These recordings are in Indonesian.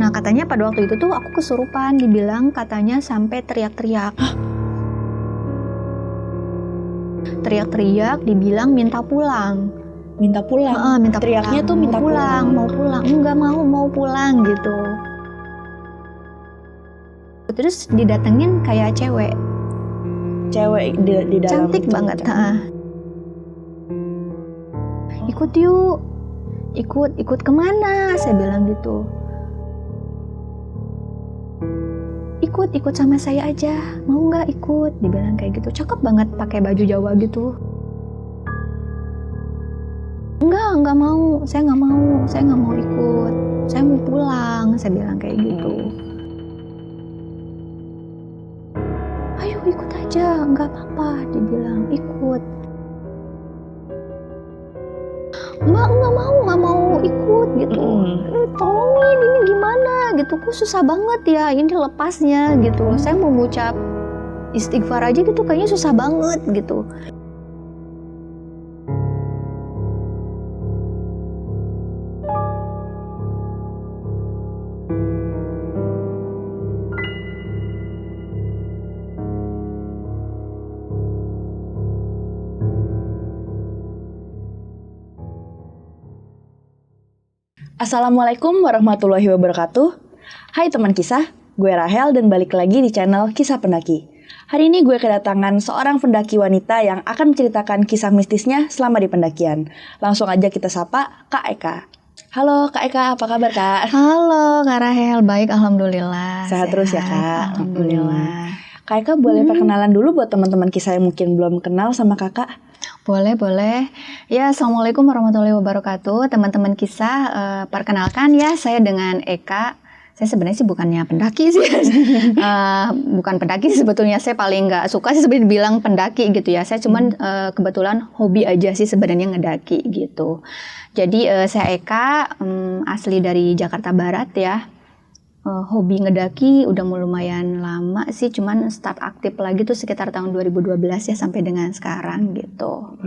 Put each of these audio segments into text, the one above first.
Nah katanya pada waktu itu tuh aku kesurupan, dibilang katanya sampai teriak-teriak. Teriak-teriak, dibilang minta pulang. Minta pulang? Minta teriaknya pulang. tuh minta pulang. Mau pulang, enggak mau pulang gitu. Terus didatengin kayak cewek di dalam cantik banget. Ikut yuk, ikut kemana? Saya bilang gitu. Ikut sama saya aja, mau nggak ikut? Dibilang kayak gitu. Cakep banget pakai baju Jawa gitu. Enggak mau, saya nggak mau ikut, saya mau pulang. Saya bilang kayak gitu. Ayo ikut aja, nggak apa-apa. Dibilang ikut. Mbak nggak mau ikut gitu. Tolongin, ini gimana gitu, kok susah banget ya ini lepasnya gitu. Saya mau ngucap istighfar aja gitu kayaknya susah banget gitu. Assalamualaikum warahmatullahi wabarakatuh. Hai teman kisah, gue Rahel dan balik lagi di channel Kisah Pendaki. Hari ini gue kedatangan seorang pendaki wanita yang akan menceritakan kisah mistisnya selama di pendakian. Langsung aja kita sapa Kak Eka. Halo Kak Eka, apa kabar Kak? Halo Kak Rahel, baik alhamdulillah. Sehat terus ya Kak? Alhamdulillah. Kak Eka boleh perkenalan dulu buat teman-teman kisah yang mungkin belum kenal sama Kakak? Boleh. Ya, Assalamualaikum warahmatullahi wabarakatuh. Teman-teman kisah, perkenalkan ya, saya dengan Eka. Saya sebenarnya sih bukannya pendaki sih. Bukan pendaki sebetulnya, saya paling nggak suka sih sebenarnya bilang pendaki gitu ya. Saya cuman kebetulan hobi aja sih sebenarnya ngedaki gitu. Jadi saya Eka, asli dari Jakarta Barat ya. Hobi ngedaki udah lumayan lama sih, cuman start aktif lagi tuh sekitar tahun 2012 ya sampai dengan sekarang gitu.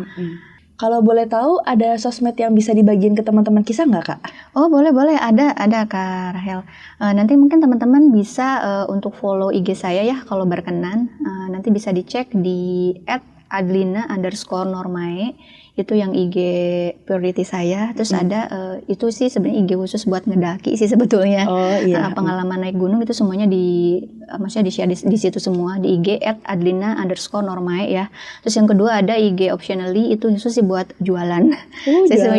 Kalau boleh tahu ada sosmed yang bisa dibagiin ke teman-teman kisah nggak Kak? Oh boleh ada Kak Rahel. Nanti mungkin teman-teman bisa untuk follow IG saya ya kalau berkenan. Nanti bisa dicek di @adlina_normae. Itu yang IG priority saya. Terus ada itu sih sebenarnya IG khusus buat ngedaki sih sebetulnya. Oh iya. Pengalaman naik gunung itu semuanya maksudnya di-share di situ semua di IG @adlina_normae ya. Terus yang kedua ada IG optionally, itu khusus sih buat jualan. Saya semua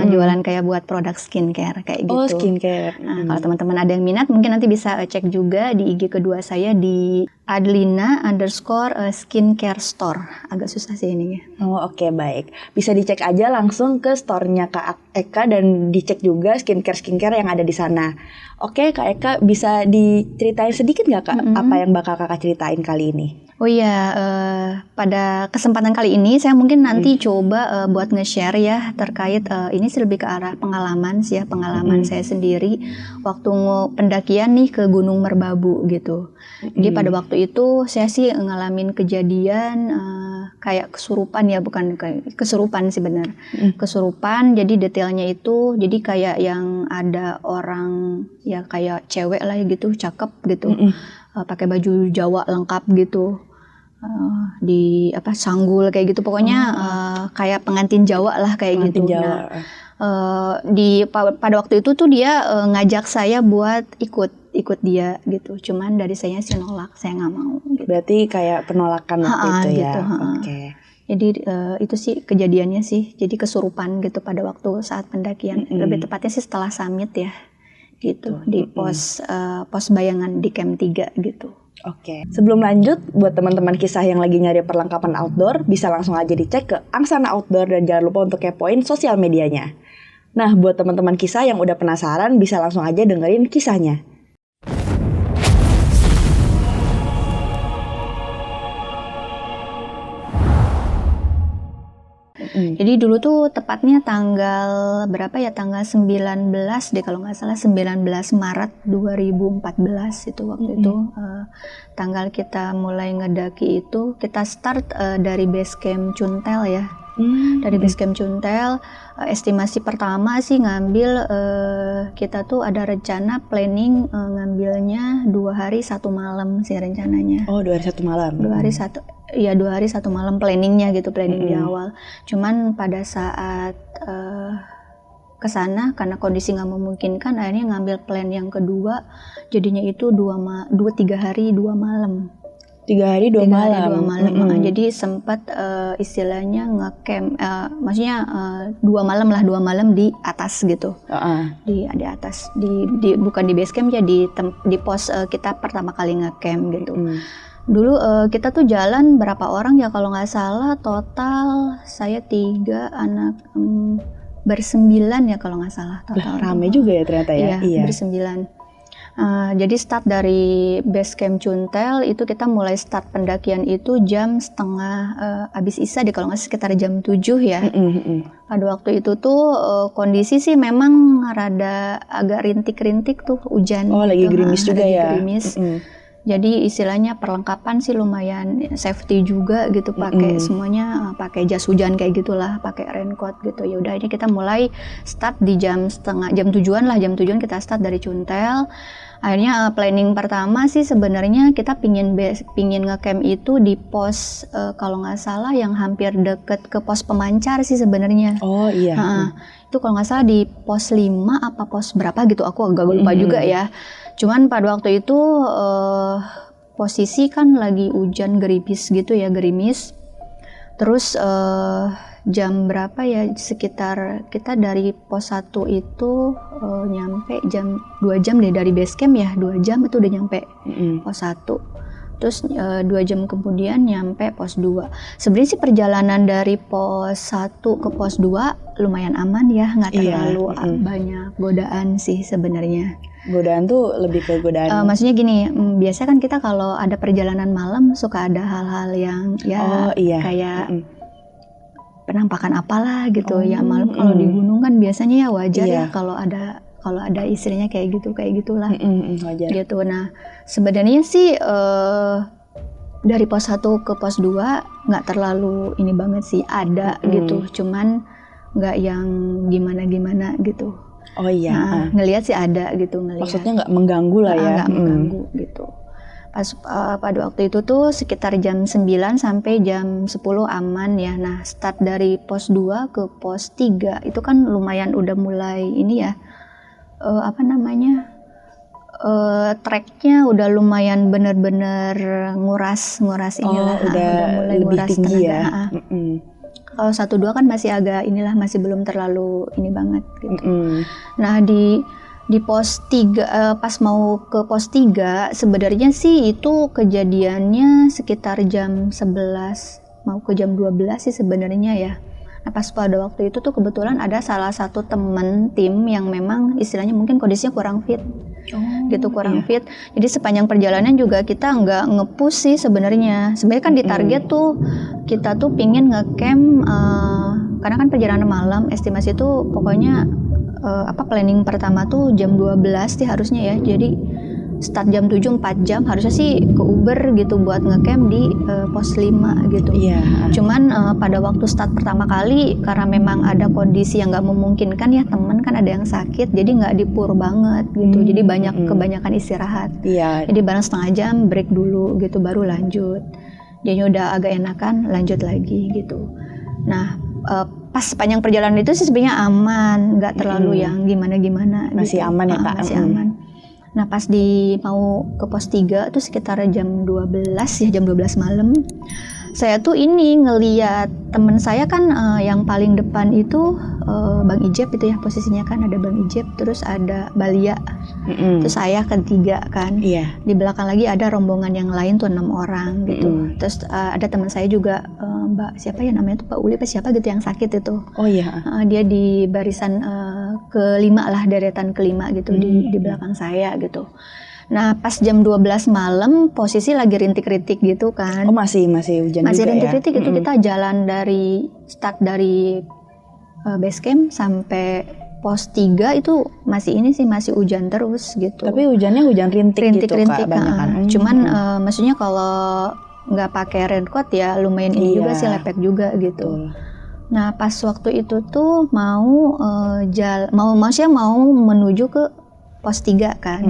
jualan kayak buat produk skincare kayak gitu. Oh skincare. Kalau teman-teman ada yang minat mungkin nanti bisa cek juga di IG kedua saya di Adlina_skincare store. Agak susah sih ininya. Oh oke, baik. Bisa dicek aja langsung ke store-nya Kak Eka dan dicek juga skincare yang ada di sana. Oke Kak Eka, bisa diceritain sedikit nggak Kak apa yang bakal Kakak ceritain kali ini? Oh iya, pada kesempatan kali ini saya mungkin nanti coba buat nge-share ya terkait ini sih lebih ke arah pengalaman sih ya, pengalaman saya sendiri waktu pendakian nih ke Gunung Merbabu gitu. Jadi pada waktu itu saya sih ngalamin kejadian kayak kesurupan ya, bukan kayak kesurupan sih benar. Kesurupan, jadi detailnya itu jadi kayak yang ada orang ya kayak cewek lah gitu, cakep gitu. Pakai baju Jawa lengkap gitu. Di sanggul kayak gitu pokoknya kayak pengantin Jawa lah kayak pengantin gitu. Jawa. Pada waktu itu tuh dia ngajak saya buat ikut dia gitu. Cuman dari saya sih nolak, saya nggak mau. Gitu. Berarti kayak penolakan waktu itu gitu, ya. Oke. Jadi itu sih kejadiannya sih. Jadi kesurupan gitu pada waktu saat pendakian. Lebih tepatnya sih setelah summit ya. Gitu di pos bayangan di Camp 3 gitu. Oke. Sebelum lanjut, buat teman-teman kisah yang lagi nyari perlengkapan outdoor, bisa langsung aja dicek ke Angsana Outdoor dan jangan lupa untuk kepoin sosial medianya. Nah, buat teman-teman kisah yang udah penasaran, bisa langsung aja dengerin kisahnya. Jadi dulu tuh tepatnya tanggal berapa ya, tanggal 19 deh kalau nggak salah, 19 Maret 2014 itu waktu itu tanggal kita mulai ngedaki itu kita start dari base camp Cuntel ya. Dari base camp Cuntel, estimasi pertama sih ngambil, kita tuh ada rencana planning ngambilnya 2 hari 1 malam sih rencananya. Oh, 2 hari 1 malam. 2 hari 1 malam planningnya gitu, planning di awal. Cuman pada saat kesana karena kondisi nggak memungkinkan, akhirnya ngambil plan yang kedua, jadinya itu 3 hari 2 malam. 3 hari 2 malam. Jadi sempat istilahnya ngecamp, maksudnya 2 malam di atas gitu. Di atas, bukan di base camp ya, di pos kita pertama kali ngecamp gitu. Dulu kita tuh jalan berapa orang ya, kalau nggak salah total saya 3 anak, ber-9 ya kalau nggak salah total. Rame juga ya ternyata ya. Iya. Ber-9. Jadi start dari base camp Cuntel itu kita mulai start pendakian itu jam setengah abis Isya deh, kalau nggak sekitar jam 7 ya. Pada waktu itu tuh kondisi sih memang rada agak rintik-rintik tuh, hujan. Oh, lagi gerimis juga ya. Gerimis. Jadi istilahnya perlengkapan sih lumayan safety juga gitu, pakai semuanya, pakai jas hujan kayak gitulah, pakai raincoat gitu. Ya udah, ini kita mulai start di jam 7-an lah, jam 7-an kita start dari Cuntel. Akhirnya planning pertama sih sebenarnya kita pingin ngecamp itu di pos kalau nggak salah yang hampir deket ke pos pemancar sih sebenarnya. Oh iya. Itu kalau nggak salah di pos 5 apa pos berapa gitu, aku agak lupa juga ya. Cuman pada waktu itu posisi kan lagi hujan gerimis gitu ya, gerimis. Terus jam berapa ya, sekitar kita dari pos 1 itu nyampe jam 2 jam deh dari base camp ya, 2 jam itu udah nyampe pos 1. Terus 2 jam kemudian nyampe pos 2. Sebenarnya sih perjalanan dari pos 1 ke pos 2 lumayan aman ya, nggak terlalu banyak godaan sih sebenarnya. Godaan tuh lebih ke godaan. Maksudnya gini, biasanya kan kita kalau ada perjalanan malam suka ada hal-hal yang ya kayak penampakan apalah gitu ya malam. Kalau di gunung kan biasanya ya wajar ya kalau ada istrinya kayak gitulah. Wajar. Gitu. Nah, sebenarnya sih dari pos 1 ke pos 2 nggak terlalu ini banget sih, ada gitu. Cuman nggak yang gimana-gimana gitu. Oh iya. Nah, ngelihat sih ada gitu, ngelihat. Maksudnya nggak mengganggu lah ya. Nggak mengganggu gitu. Pas pada waktu itu tuh sekitar jam 9 sampai jam 10 aman ya. Nah, start dari pos 2 ke pos 3 itu kan lumayan udah mulai ini ya, treknya udah lumayan bener-bener nguras inilah. Udah mulai lebih nguras tinggi tenaga. ya. Kalau 1-2 kan masih agak inilah, masih belum terlalu ini banget gitu. Nah, di pos 3 pas mau ke pos 3 sebenarnya sih itu kejadiannya sekitar jam 11 mau ke jam 12 sih sebenarnya ya. Nah, pas pada waktu itu tuh kebetulan ada salah satu temen tim yang memang istilahnya mungkin kondisinya kurang fit. Kurang fit. Jadi sepanjang perjalanan juga kita nggak nge-push sih sebenarnya. Sebenarnya kan di target tuh kita tuh pingin ngecamp karena kan perjalanan malam, estimasi tuh pokoknya planning pertama tuh jam 12 sih harusnya ya. Jadi start jam 7 4 jam harusnya sih ke Uber gitu buat ngecamp di pos 5 gitu. Cuman pada waktu start pertama kali karena memang ada kondisi yang nggak memungkinkan ya, temen kan ada yang sakit jadi nggak dipur banget gitu. Jadi kebanyakan istirahat. Jadi bareng setengah jam break dulu gitu baru lanjut. Jadi udah agak enakan lanjut lagi gitu. Nah, pas sepanjang perjalanan itu sih sebenarnya aman, nggak terlalu yang gimana-gimana. Masih gitu. aman ya Kak? Masih aman. Nah, pas mau ke pos 3 tuh sekitar jam 12 ya, jam 12 malam. Saya tuh ini ngeliat temen saya kan yang paling depan itu Bang Ijep itu ya, posisinya kan ada Bang Ijep, terus ada Balia, terus saya ketiga kan. Di belakang lagi ada rombongan yang lain tuh 6 orang gitu. Terus ada teman saya juga Mbak siapa ya namanya tuh, Pak Uli apa siapa gitu yang sakit itu. Dia di barisan kelima lah, deretan kelima gitu di belakang saya gitu. Nah, pas jam 12 malam posisi lagi rintik-rintik gitu kan. Masih hujan masih juga ya. Masih rintik-rintik itu kita jalan start dari base camp sampai pos 3 itu masih hujan terus gitu. Tapi hujannya hujan rintik gitu Kak, banyakan. Cuman maksudnya kalau nggak pakai raincoat ya lumayan ini juga sih, lepek juga gitu. Nah pas waktu itu tuh mau maksudnya mau menuju ke pos 3 kan.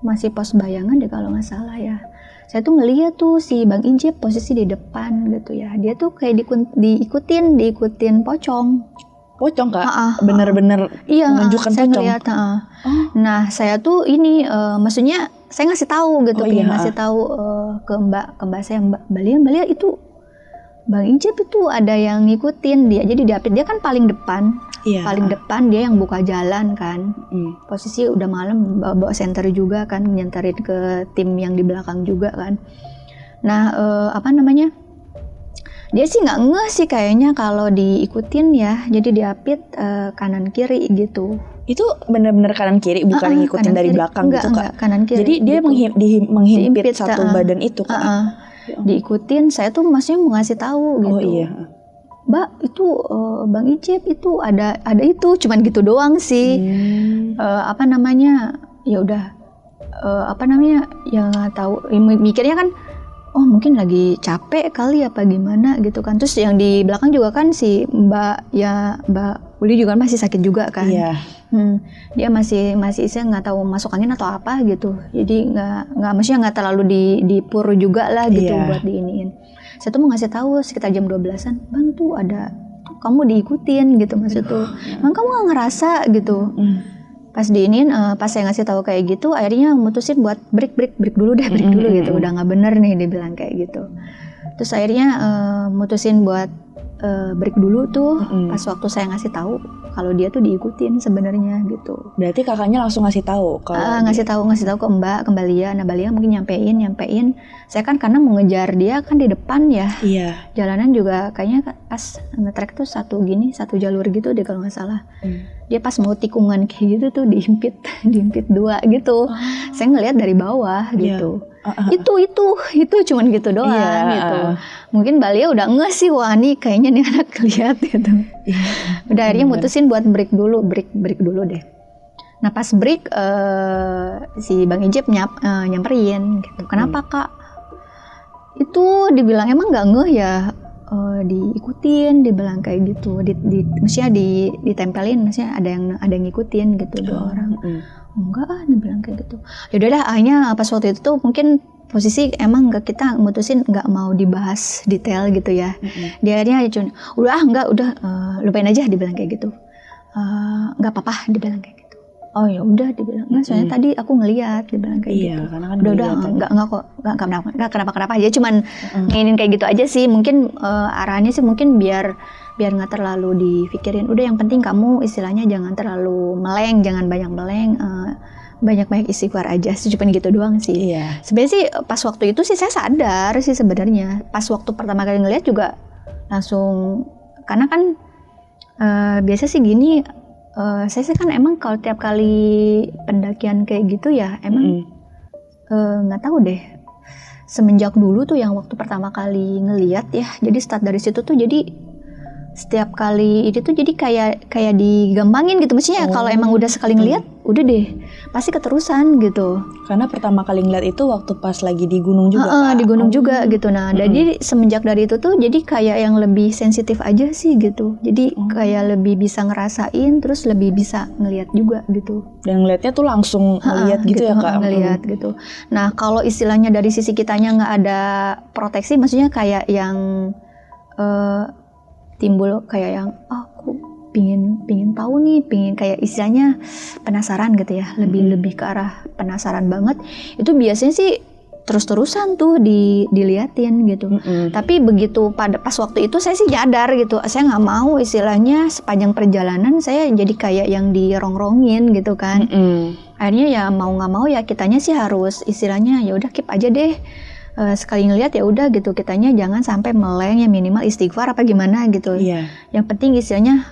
Masih pos Bayangan deh kalau nggak salah ya. Saya tuh ngeliat tuh si Bang Ijep posisi di depan gitu ya. Dia tuh kayak diikutin pocong. Pocong Kak? Bener-bener iya, menunjukkan saya pocong? Ngeliat, Nah saya tuh ini maksudnya saya ngasih tahu gitu, ngasih tahu ke mbak saya, Mbak Lia itu Bang Ijep itu ada yang ngikutin dia. Jadi dia kan paling depan. Paling depan dia yang buka jalan kan. Posisi udah malam, bawa senter juga kan, nyenterin ke tim yang di belakang juga kan. Nah dia sih nggak ngeh sih kayaknya kalau diikutin ya. Jadi diapit kanan kiri gitu. Itu benar-benar kanan kiri, bukan ngikutin dari belakang gitu Kak? Enggak, kanan kiri. Jadi dia gitu. Menghimpit satu badan itu Kak? Diikutin, saya tuh maksudnya mau ngasih tahu gitu. Oh iya. Mbak itu Bang Ijep itu ada itu, cuman gitu doang sih. Ya udah ya nggak tahu, mikirnya kan oh mungkin lagi capek kali apa gimana gitu kan. Terus yang di belakang juga kan si Mbak Uli juga masih sakit juga kan. Dia masih saya nggak tahu masuk angin atau apa gitu. Jadi maksudnya nggak terlalu dipur juga lah gitu buat diiniin. Saya tuh mau ngasih tahu sekitar jam 12-an, Bang tuh ada, kamu diikutin gitu maksud tuh. Bang kamu nggak ngerasa gitu. Pas diinin, pas saya ngasih tahu kayak gitu, akhirnya mutusin buat break dulu deh, gitu. Udah nggak bener nih dia bilang kayak gitu. Terus akhirnya mutusin buat break dulu tuh pas waktu saya ngasih tahu kalau dia tuh diikutin sebenarnya gitu. Berarti kakaknya langsung ngasih tahu kalau ngasih tahu ke Mbak Lia. Nah Mbak Lia mungkin nyampein. Saya kan karena mau ngejar dia kan di depan ya. Iya. Jalanan juga kayaknya pas nge-track tuh satu jalur gitu deh kalau nggak salah. Dia pas mau tikungan kayak gitu tuh diimpit 2 gitu. Saya ngelihat dari bawah gitu. Itu cuman gitu doang gitu. Mungkin Mbak Lia udah nggak sih, wah nih kayaknya nih anak lihat gitu. Udah akhirnya mutusin buat break dulu deh. Nah pas break si Bang Ijep nyamperin gitu. Kenapa Kak? Itu dibilang emang nggak ngeh ya, diikutin, dibilang kayak gitu. Maksudnya ditempelin, maksudnya ada yang ngikutin gitu 2 orang. Enggak, dibilang kayak gitu. Yaudah dah, akhirnya pas waktu itu tuh mungkin posisi emang kita mutusin nggak mau dibahas detail gitu ya. Dia akhirnya cuma udah lupain aja, dibilang kayak gitu. Nggak apa-apa, dibilang kayak gitu. Oh ya udah, dibilang nggak, soalnya tadi aku ngeliat, dibilang kayak gitu. Karena kan udah nggak kenapa aja, cuman nginin kayak gitu aja sih. Mungkin arahnya sih mungkin biar nggak terlalu dipikirin. Udah yang penting kamu istilahnya jangan terlalu meleng, jangan banyak meleng. Banyak istighfar aja sih, cuma gitu doang sih. Sebenarnya sih pas waktu itu sih saya sadar sih sebenarnya. Pas waktu pertama kali ngeliat juga langsung, karena kan biasa sih gini, saya sih kan emang kalau tiap kali pendakian kayak gitu ya emang nggak tahu deh. Semenjak dulu tuh yang waktu pertama kali ngeliat ya, jadi start dari situ tuh jadi setiap kali itu tuh jadi kayak digampangin gitu. Maksudnya kalau emang udah sekali ngeliat, udah deh pasti keterusan gitu. Karena pertama kali ngeliat itu waktu pas lagi di gunung juga di gunung juga gitu. Nah jadi semenjak dari itu tuh jadi kayak yang lebih sensitif aja sih gitu. Jadi kayak lebih bisa ngerasain, terus lebih bisa ngeliat juga gitu. Dan ngeliatnya tuh langsung ngeliat gitu ya Kak? Ngeliat gitu. Nah kalau istilahnya dari sisi kitanya nggak ada proteksi, maksudnya kayak yang timbul kayak yang aku pingin tahu nih, pingin kayak istilahnya penasaran gitu ya, lebih ke arah penasaran banget. Itu biasanya sih terus-terusan tuh diliatin gitu. Tapi begitu pas waktu itu saya sih nyadar gitu, saya nggak mau istilahnya sepanjang perjalanan saya jadi kayak yang dirongrongin gitu kan. Akhirnya ya mau nggak mau ya kitanya sih harus istilahnya ya udah keep aja deh. Sekali ngelihat ya udah gitu, kitanya jangan sampai meleng, ya minimal istighfar apa gimana gitu. Yang penting istilahnya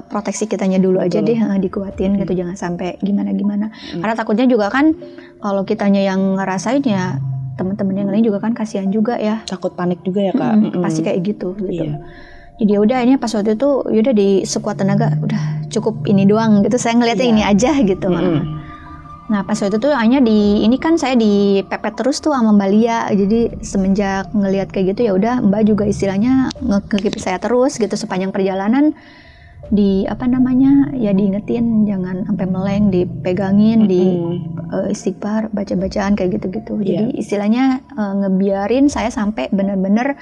proteksi kitanya dulu aja deh, dikuatin gitu, jangan sampai gimana-gimana. Karena takutnya juga kan kalau kitanya yang ngerasain ya teman-teman yang lain juga kan kasihan juga ya. Takut panik juga ya Kak. Pasti kayak gitu. Jadi ya udah, ini pas waktu itu yaudah di sekuat tenaga udah cukup ini doang gitu, saya ngeliatnya ini aja gitu. Nah pas waktu itu hanya ini kan saya dipepet terus tuh sama Mbak Lia. Jadi semenjak ngelihat kayak gitu ya udah Mbak juga istilahnya nge-keep saya terus gitu sepanjang perjalanan, ya diingetin jangan sampai meleng, dipegangin, istighfar, baca-bacaan kayak gitu-gitu. Jadi istilahnya ngebiarin saya sampai bener-bener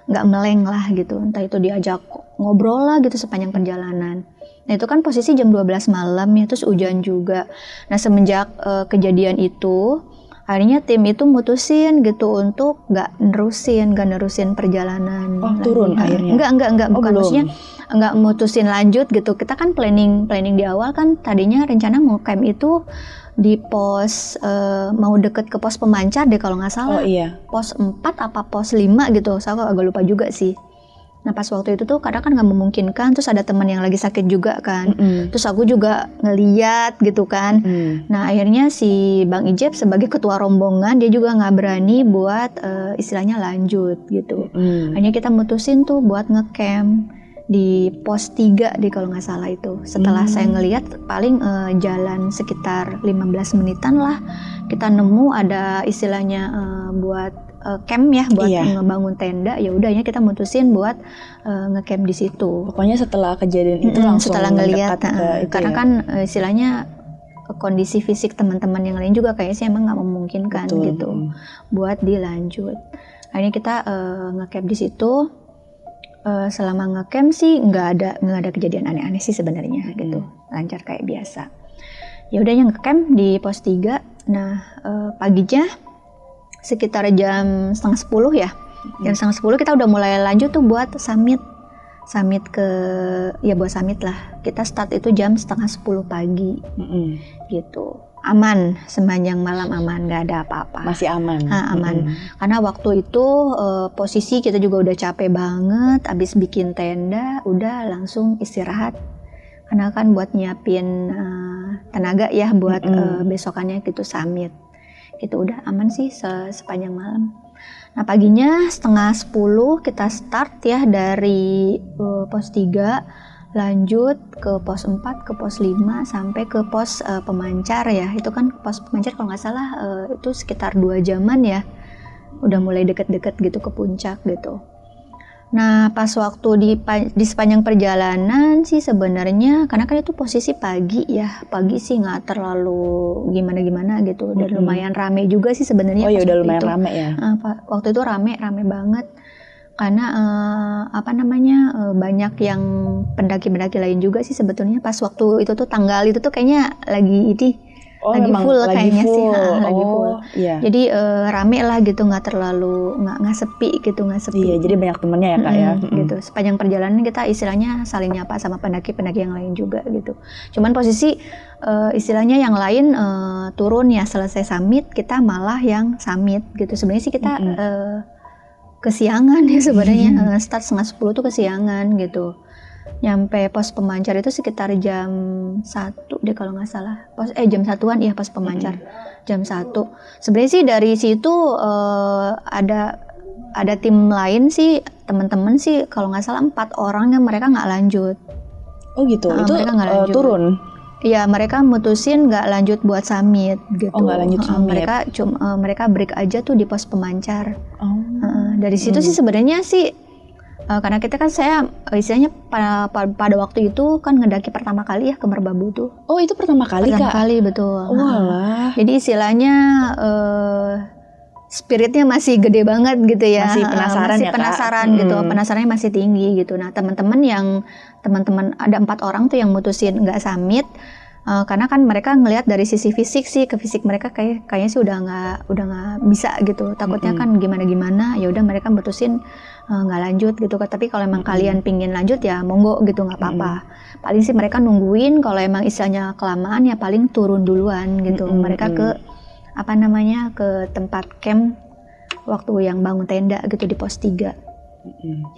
nggak meleng lah gitu. Entah itu diajak ngobrol lah gitu sepanjang perjalanan. Nah itu kan posisi jam 12 malam ya, terus hujan juga. Nah semenjak kejadian itu, akhirnya tim itu mutusin gitu untuk nggak nerusin perjalanan. Turun akhirnya? Enggak, bukan belum. Maksudnya nggak mutusin lanjut gitu. Kita kan planning di awal kan tadinya rencana mau camp itu di pos mau deket ke pos pemancar deh kalau nggak salah. Oh iya. Pos 4 apa pos 5 gitu, saya agak lupa juga sih. Nah pas waktu itu tuh kadang kan nggak memungkinkan, terus ada teman yang lagi sakit juga kan, terus aku juga ngeliat gitu kan. Nah akhirnya si Bang Ijep sebagai ketua rombongan dia juga nggak berani buat istilahnya lanjut gitu. Akhirnya kita mutusin tuh buat ngecamp di pos 3 deh kalau nggak salah itu. Setelah saya ngeliat paling jalan sekitar 15 menitan lah, kita nemu ada istilahnya buat camp ya, buat ngebangun tenda. Ya udahnya kita mutusin buat ngecamp di situ. Pokoknya setelah kejadian itu langsung setelah ngelihat karena ya? Kan istilahnya kondisi fisik teman-teman yang lain juga kayaknya sih emang nggak memungkinkan gitu buat dilanjut. Akhirnya kita ngecamp di situ. Selama ngecamp sih nggak ada kejadian aneh-aneh sih sebenarnya gitu, lancar kayak biasa. Ya udah yang ngecamp di pos 3. Nah paginya sekitar jam 9:30 ya. Jam 9:30 kita udah mulai lanjut tuh buat summit buat summit lah. Kita start itu jam 9:30 pagi. Gitu. Aman, sepanjang malam aman, nggak ada apa-apa. Masih aman. Aman. Karena waktu itu posisi kita juga udah capek banget, abis bikin tenda, udah langsung istirahat. Karena kan buat nyiapin tenaga ya buat besokannya gitu summit. Gitu udah aman sih sepanjang malam. Nah paginya 9:30 kita start ya dari pos 3, lanjut ke pos 4, ke pos 5 sampai ke pos pemancar ya. Itu kan pos pemancar kalau nggak salah itu sekitar 2 jaman ya. Udah mulai deket-deket gitu ke puncak gitu. Nah pas waktu di sepanjang perjalanan sih sebenarnya karena kan itu posisi pagi ya, pagi sih nggak terlalu gimana gitu dan lumayan rame juga sih sebenarnya. Oh ya udah lumayan rame ya. Waktu itu rame banget karena banyak yang pendaki lain juga sih sebetulnya. Pas waktu itu tuh tanggal itu tuh kayaknya lagi lagi full kayaknya sih, lagi full. Iya. Jadi rame lah gitu, nggak terlalu nggak sepi gitu, nggak sepi. Iya, jadi banyak temennya ya kak ya. Gitu. Sepanjang perjalanan kita istilahnya saling nyapa sama pendaki yang lain juga gitu. Cuman posisi istilahnya yang lain turun ya selesai summit, kita malah yang summit gitu. Sebenarnya sih kita kesiangan ya sebenarnya. Start 9:30 tuh kesiangan gitu. Nyampe pos pemancar itu sekitar jam 1 deh kalau nggak salah. Jam 1-an ya pos pemancar. Jam 1. Sebenarnya sih dari situ ada tim lain sih, teman-teman sih kalau nggak salah 4 orang yang mereka nggak lanjut. Oh gitu. Itu mereka nggak lanjut. Turun. Iya, mereka mutusin nggak lanjut buat summit gitu. Oh, nggak lanjut summit. Mereka break aja tuh di pos pemancar. Dari situ sih sebenarnya sih karena kita kan saya istilahnya pada waktu itu kan ngedaki pertama kali ya ke Merbabu tuh. Oh itu pertama kali Pertama kak? kali betul. Walah. Jadi istilahnya spiritnya masih gede banget gitu ya. Masih penasaran masih ya penasaran kak? gitu, penasarannya masih tinggi gitu. Nah teman-teman ada 4 orang tuh yang mutusin nggak summit. Karena kan mereka ngelihat dari sisi fisik sih, ke fisik mereka kayaknya sih udah nggak bisa gitu, takutnya kan gimana ya udah mereka mutusin nggak lanjut gitu. Tapi kalau emang kalian pingin lanjut ya monggo gitu, nggak apa-apa. Paling sih mereka nungguin kalau emang istilahnya kelamaan ya paling turun duluan gitu. Mereka ke ke tempat camp waktu yang bangun tenda gitu di pos 3.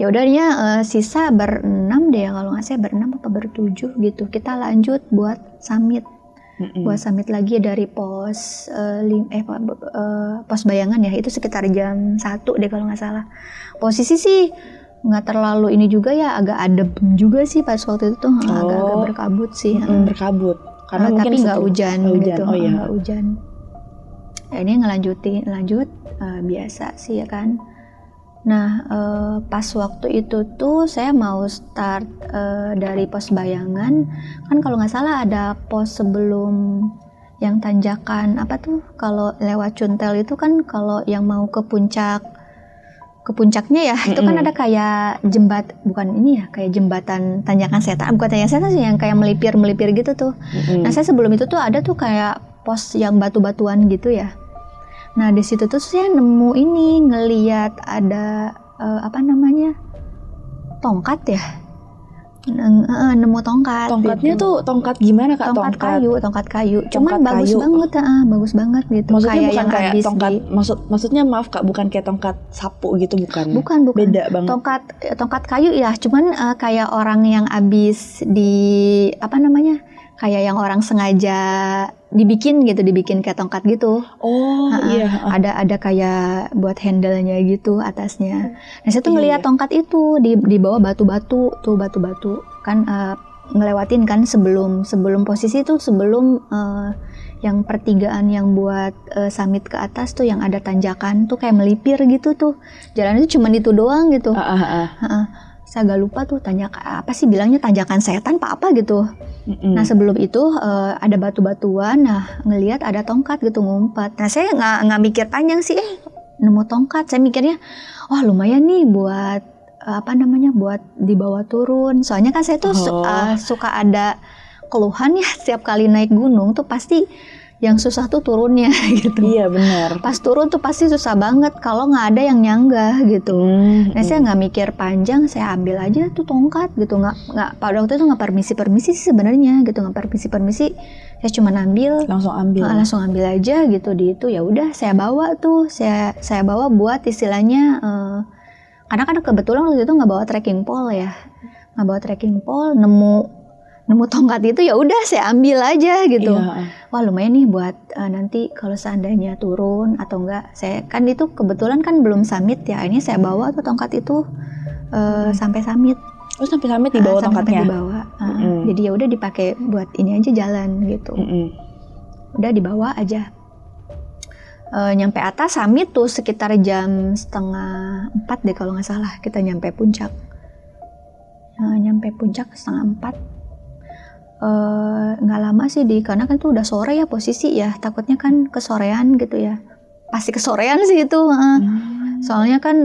Ya udahnya sisa berenam deh kalau nggak salah, berenam apa bertujuh gitu. Kita lanjut buat summit, buat summit lagi dari pos pos bayangan ya, itu sekitar jam 1 deh kalau nggak salah. Posisi sih nggak terlalu ini juga ya, agak adem juga sih pas waktu itu tuh, agak berkabut sih. Berkabut. Karena mungkin tapi nggak hujan gitu. Oh iya. Nggak hujan. Ya, ini lanjut biasa sih ya kan. Nah, pas waktu itu tuh saya mau start dari pos bayangan. Kan kalau nggak salah ada pos sebelum yang tanjakan apa tuh? Kalau lewat Cuntel itu kan kalau yang mau ke puncaknya ya, itu kan ada kayak kayak jembatan tanjakan setan. Bukan tanjakan setan sih, yang kayak melipir gitu tuh. Nah, saya sebelum itu tuh ada tuh kayak pos yang batu-batuan gitu ya. Nah, di situ tuh saya nemu ngeliat ada tongkat ya. Nemu tongkat. Tongkatnya gitu. tuh tongkat gimana Kak? Tongkat kayu. Cuman bagus banget gitu. Maksudnya kayak bukan yang kayak habis tongkat, maksudnya maaf Kak, bukan kayak tongkat sapu gitu, bukan? Bukan. Beda banget. Tongkat kayu ya, cuman kayak orang yang habis kayak yang orang sengaja dibikin kayak tongkat gitu. Oh iya. Ada kayak buat handle-nya gitu atasnya. Nah, saya tuh ngelihat tongkat itu di bawah batu-batu kan, ngelewatin kan sebelum posisi itu sebelum yang pertigaan yang buat summit ke atas tuh yang ada tanjakan tuh kayak melipir gitu tuh. Jalannya tuh cuma itu doang gitu. Saya agak lupa tuh bilangnya tanjakan setan apa gitu. Nah, sebelum itu ada batu-batuan. Nah, ngelihat ada tongkat gitu ngumpet. Nah, saya nggak mikir panjang sih, nemu tongkat. Saya mikirnya, wah lumayan nih buat buat dibawa turun. Soalnya kan saya tuh suka ada keluhan ya, setiap kali naik gunung tuh pasti yang susah tuh turunnya gitu. Iya benar. Pas turun tuh pasti susah banget kalau nggak ada yang nyanggah gitu. Nah, saya nggak mikir panjang, saya ambil aja tuh tongkat gitu. Nggak pada waktu itu nggak permisi sih sebenarnya gitu, nggak permisi. Saya cuma langsung ambil aja gitu di itu. Ya udah saya bawa buat istilahnya. Karena kan kebetulan waktu itu nggak bawa trekking pole, nemu tongkat itu ya udah saya ambil aja gitu. Iya. Wah lumayan nih buat nanti kalau seandainya turun atau enggak, saya kan itu kebetulan kan belum summit ya, ini saya bawa tuh tongkat itu sampai summit. Oh, sampai summit dibawa tongkatnya? Sampai dibawa. Jadi ya udah dipakai buat ini aja jalan gitu. Udah dibawa aja. Nyampe atas summit tuh sekitar jam 3:30 deh kalau nggak salah kita nyampe puncak. Nyampe puncak 3:30. Nggak lama sih karena kan tuh udah sore ya posisi ya, takutnya kan kesorean gitu ya, pasti kesorean sih itu. Soalnya kan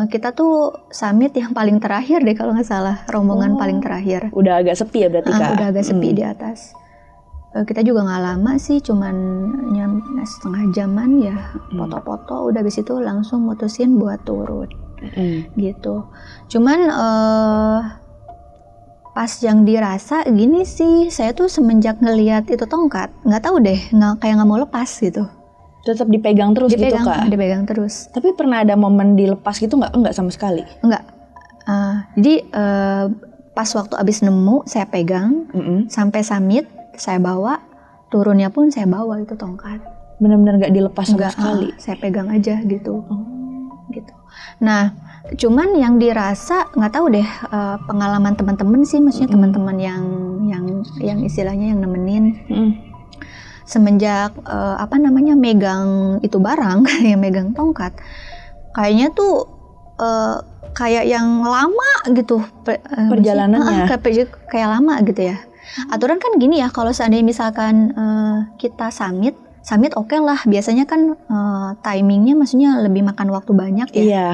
kita tuh summit yang paling terakhir deh kalau nggak salah, rombongan paling terakhir. Udah agak sepi ya berarti Kak? Udah agak sepi di atas. Kita juga nggak lama sih, cuman setengah jaman ya, foto-foto udah habis itu langsung mutusin buat turun gitu. Cuman pas yang dirasa gini sih, saya tuh semenjak ngelihat itu tongkat, nggak tahu deh, kayak nggak mau lepas gitu. Tetap dipegang terus gitu Kak? Dipegang terus. Tapi pernah ada momen dilepas gitu nggak? Enggak sama sekali? Enggak. Jadi pas waktu abis nemu, saya pegang, sampai summit, saya bawa, turunnya pun saya bawa itu tongkat. Benar-benar nggak dilepas sama sekali? Saya pegang aja gitu. Gitu. Nah, cuman yang dirasa nggak tahu deh, pengalaman teman-teman sih, maksudnya teman-teman yang istilahnya yang nemenin. Semenjak megang itu barang, yang megang tongkat, kayaknya tuh kayak yang lama gitu perjalanannya. Kayak lama gitu ya. Aturan kan gini ya, kalau seandainya misalkan kita summit oke lah, biasanya kan timingnya maksudnya lebih makan waktu banyak ya. Iya.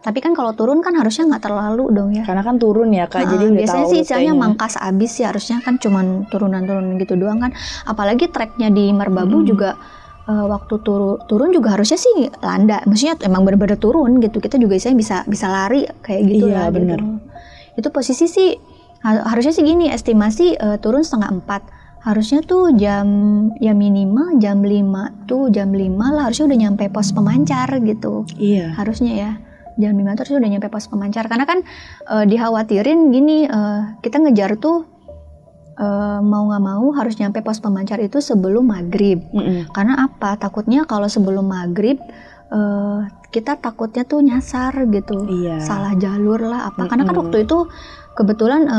Tapi kan kalau turun kan harusnya nggak terlalu dong ya. Karena kan turun ya Kak, jadi udah biasanya tahu sih istilahnya mangkas abis sih, harusnya kan cuman turunan gitu doang kan. Apalagi treknya di Merbabu juga waktu turun juga harusnya sih landa. Maksudnya emang benar-benar turun gitu. Kita juga istilahnya bisa lari kayak gitu lah. Iya benar. Gitu. Itu posisi sih harusnya sih gini, estimasi turun 3:30. Harusnya tuh minimal jam 5 lah harusnya udah nyampe pos pemancar gitu. Iya. Harusnya ya. Jam 5 terus udah nyampe pos pemancar. Karena kan dikhawatirin gini, kita ngejar tuh mau nggak mau harus nyampe pos pemancar itu sebelum maghrib. Karena apa? Takutnya kalau sebelum maghrib kita takutnya tuh nyasar gitu. Iya. Salah jalur lah apa. Karena kan waktu itu kebetulan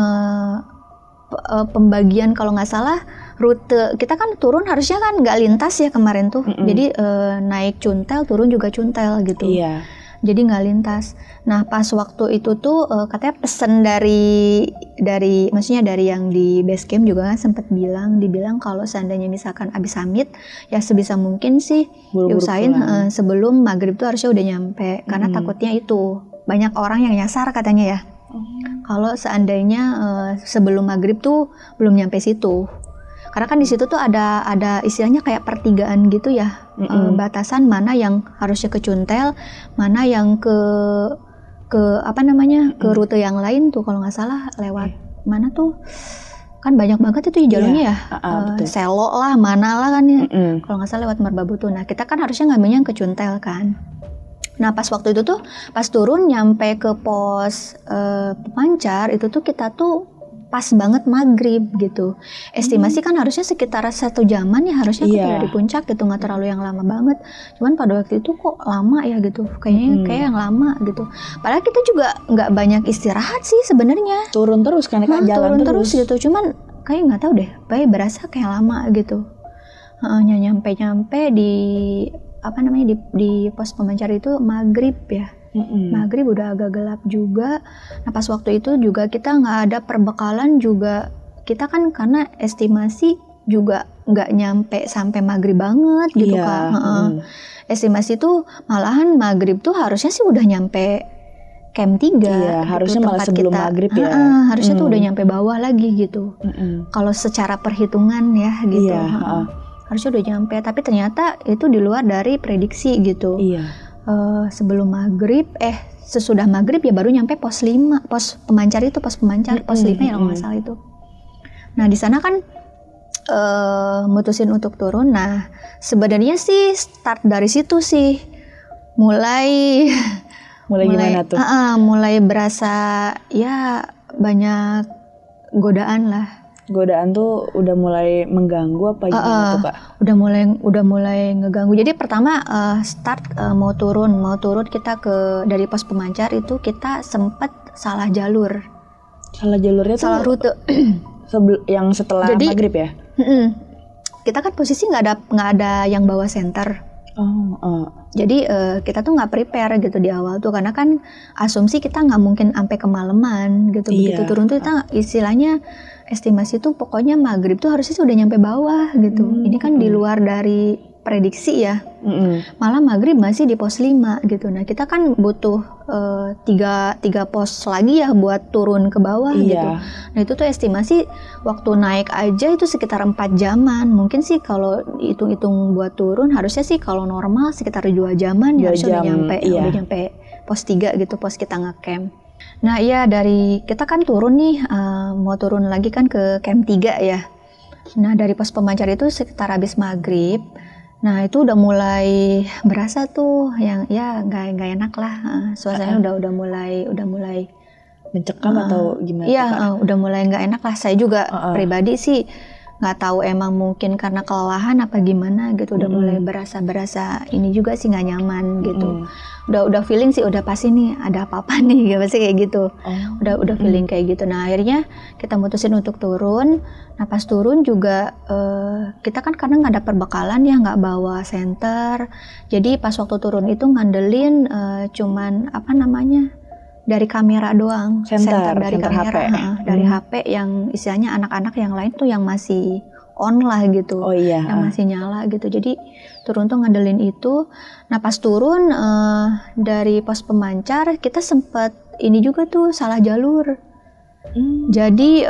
pembagian kalau nggak salah rute kita kan turun harusnya kan nggak lintas ya kemarin tuh. Jadi naik Cuntel, turun juga Cuntel gitu. Iya. Jadi nggak lintas. Nah pas waktu itu tuh katanya pesen dari maksudnya dari yang di base camp juga kan sempat dibilang kalau seandainya misalkan abis summit ya sebisa mungkin sih Buru-buru diusahain pulang. sebelum maghrib tuh harusnya udah nyampe karena takutnya itu banyak orang yang nyasar katanya ya. Kalau seandainya sebelum maghrib tuh belum nyampe situ. Karena kan di situ tuh ada istilahnya kayak pertigaan gitu ya, batasan mana yang harusnya ke Cuntel, mana yang ke apa namanya ke rute yang lain tuh kalau nggak salah lewat mana tuh kan banyak banget itu jalurnya ya, betul. Selo lah, mana lah kan ya, kalau nggak salah lewat Merbabu tuh. Nah kita kan harusnya ngambilnya yang ke Cuntel kan. Nah pas waktu itu tuh pas turun nyampe ke pos pemancar itu tuh kita tuh pas banget maghrib gitu. Estimasi kan harusnya sekitar 1 jaman ya harusnya kita dari puncak gitu, nggak terlalu yang lama banget. Cuman pada waktu itu kok lama ya gitu, kayaknya kayak yang lama gitu. Padahal kita juga nggak banyak istirahat sih sebenarnya. Turun terus kan jalan turun terus gitu. Cuman kayak nggak tahu deh, kayak berasa kayak lama gitu. Nyampe di apa namanya di pos pemancar itu maghrib ya. Maghrib udah agak gelap juga. Nah pas waktu itu juga kita nggak ada perbekalan juga. Kita kan karena estimasi juga nggak nyampe sampai maghrib banget gitu kan. Estimasi tuh malahan maghrib tuh harusnya sih udah nyampe camp 3. Iya, harusnya malah sebelum maghrib ya. Harusnya tuh udah nyampe bawah lagi gitu. Kalau secara perhitungan ya gitu. Harusnya udah nyampe, tapi ternyata itu di luar dari prediksi gitu. Iya. Sebelum maghrib, sesudah maghrib ya baru nyampe pos 5, pos pemancar, pos 5 ya kalau nggak salah itu. Nah di sana kan mutusin untuk turun. Nah sebenarnya sih start dari situ sih mulai gimana tuh? Mulai berasa ya banyak godaan lah. Godaan tuh udah mulai mengganggu apa gimana tuh Kak? Udah mulai ngeganggu. Jadi pertama start mau turun kita dari pos pemancar itu kita sempat salah jalur. Salah jalurnya tuh? Salah rute. yang setelah maghrib ya? Kita kan posisi nggak ada yang bawa senter. Jadi kita tuh nggak prepare gitu di awal tuh karena kan asumsi kita nggak mungkin sampai kemalaman gitu. Begitu turun tuh kita istilahnya estimasi tuh pokoknya maghrib tuh harusnya sudah nyampe bawah gitu. Ini kan di luar dari prediksi ya. Malah maghrib masih di pos 5 gitu. Nah kita kan butuh 3 pos lagi ya buat turun ke bawah gitu. Nah itu tuh estimasi waktu naik aja itu sekitar 4 jaman. Mungkin sih kalau hitung-hitung buat turun harusnya sih kalau normal sekitar 2 jaman ya harusnya udah nyampe pos 3 gitu, pos kita ngecamp. Nah iya dari kita kan turun nih mau turun lagi kan ke camp 3 ya. Nah dari pos pemancar itu sekitar habis maghrib. Nah itu udah mulai berasa tuh yang ya nggak enak lah, suasananya udah mulai mencekam atau gimana? Iya udah mulai nggak enak lah. Saya juga pribadi sih nggak tahu emang mungkin karena kelelahan apa gimana gitu, udah mulai berasa ini juga sih nggak nyaman gitu. Udah feeling sih udah pasti nih ada apa-apa nih gitu, pasti kayak gitu. Udah feeling kayak gitu. Nah akhirnya kita mutusin untuk turun. Nah pas turun juga kita kan karena nggak ada perbekalan ya, nggak bawa senter. Jadi pas waktu turun itu ngandelin cuman apa namanya dari kamera doang, senter dari kamera, HP. Dari HP yang istilahnya anak-anak yang lain tuh yang masih on lah gitu, yang masih nyala gitu. Jadi turun tuh ngandelin itu. Nah pas turun dari pos pemancar kita sempet ini juga tuh salah jalur. Jadi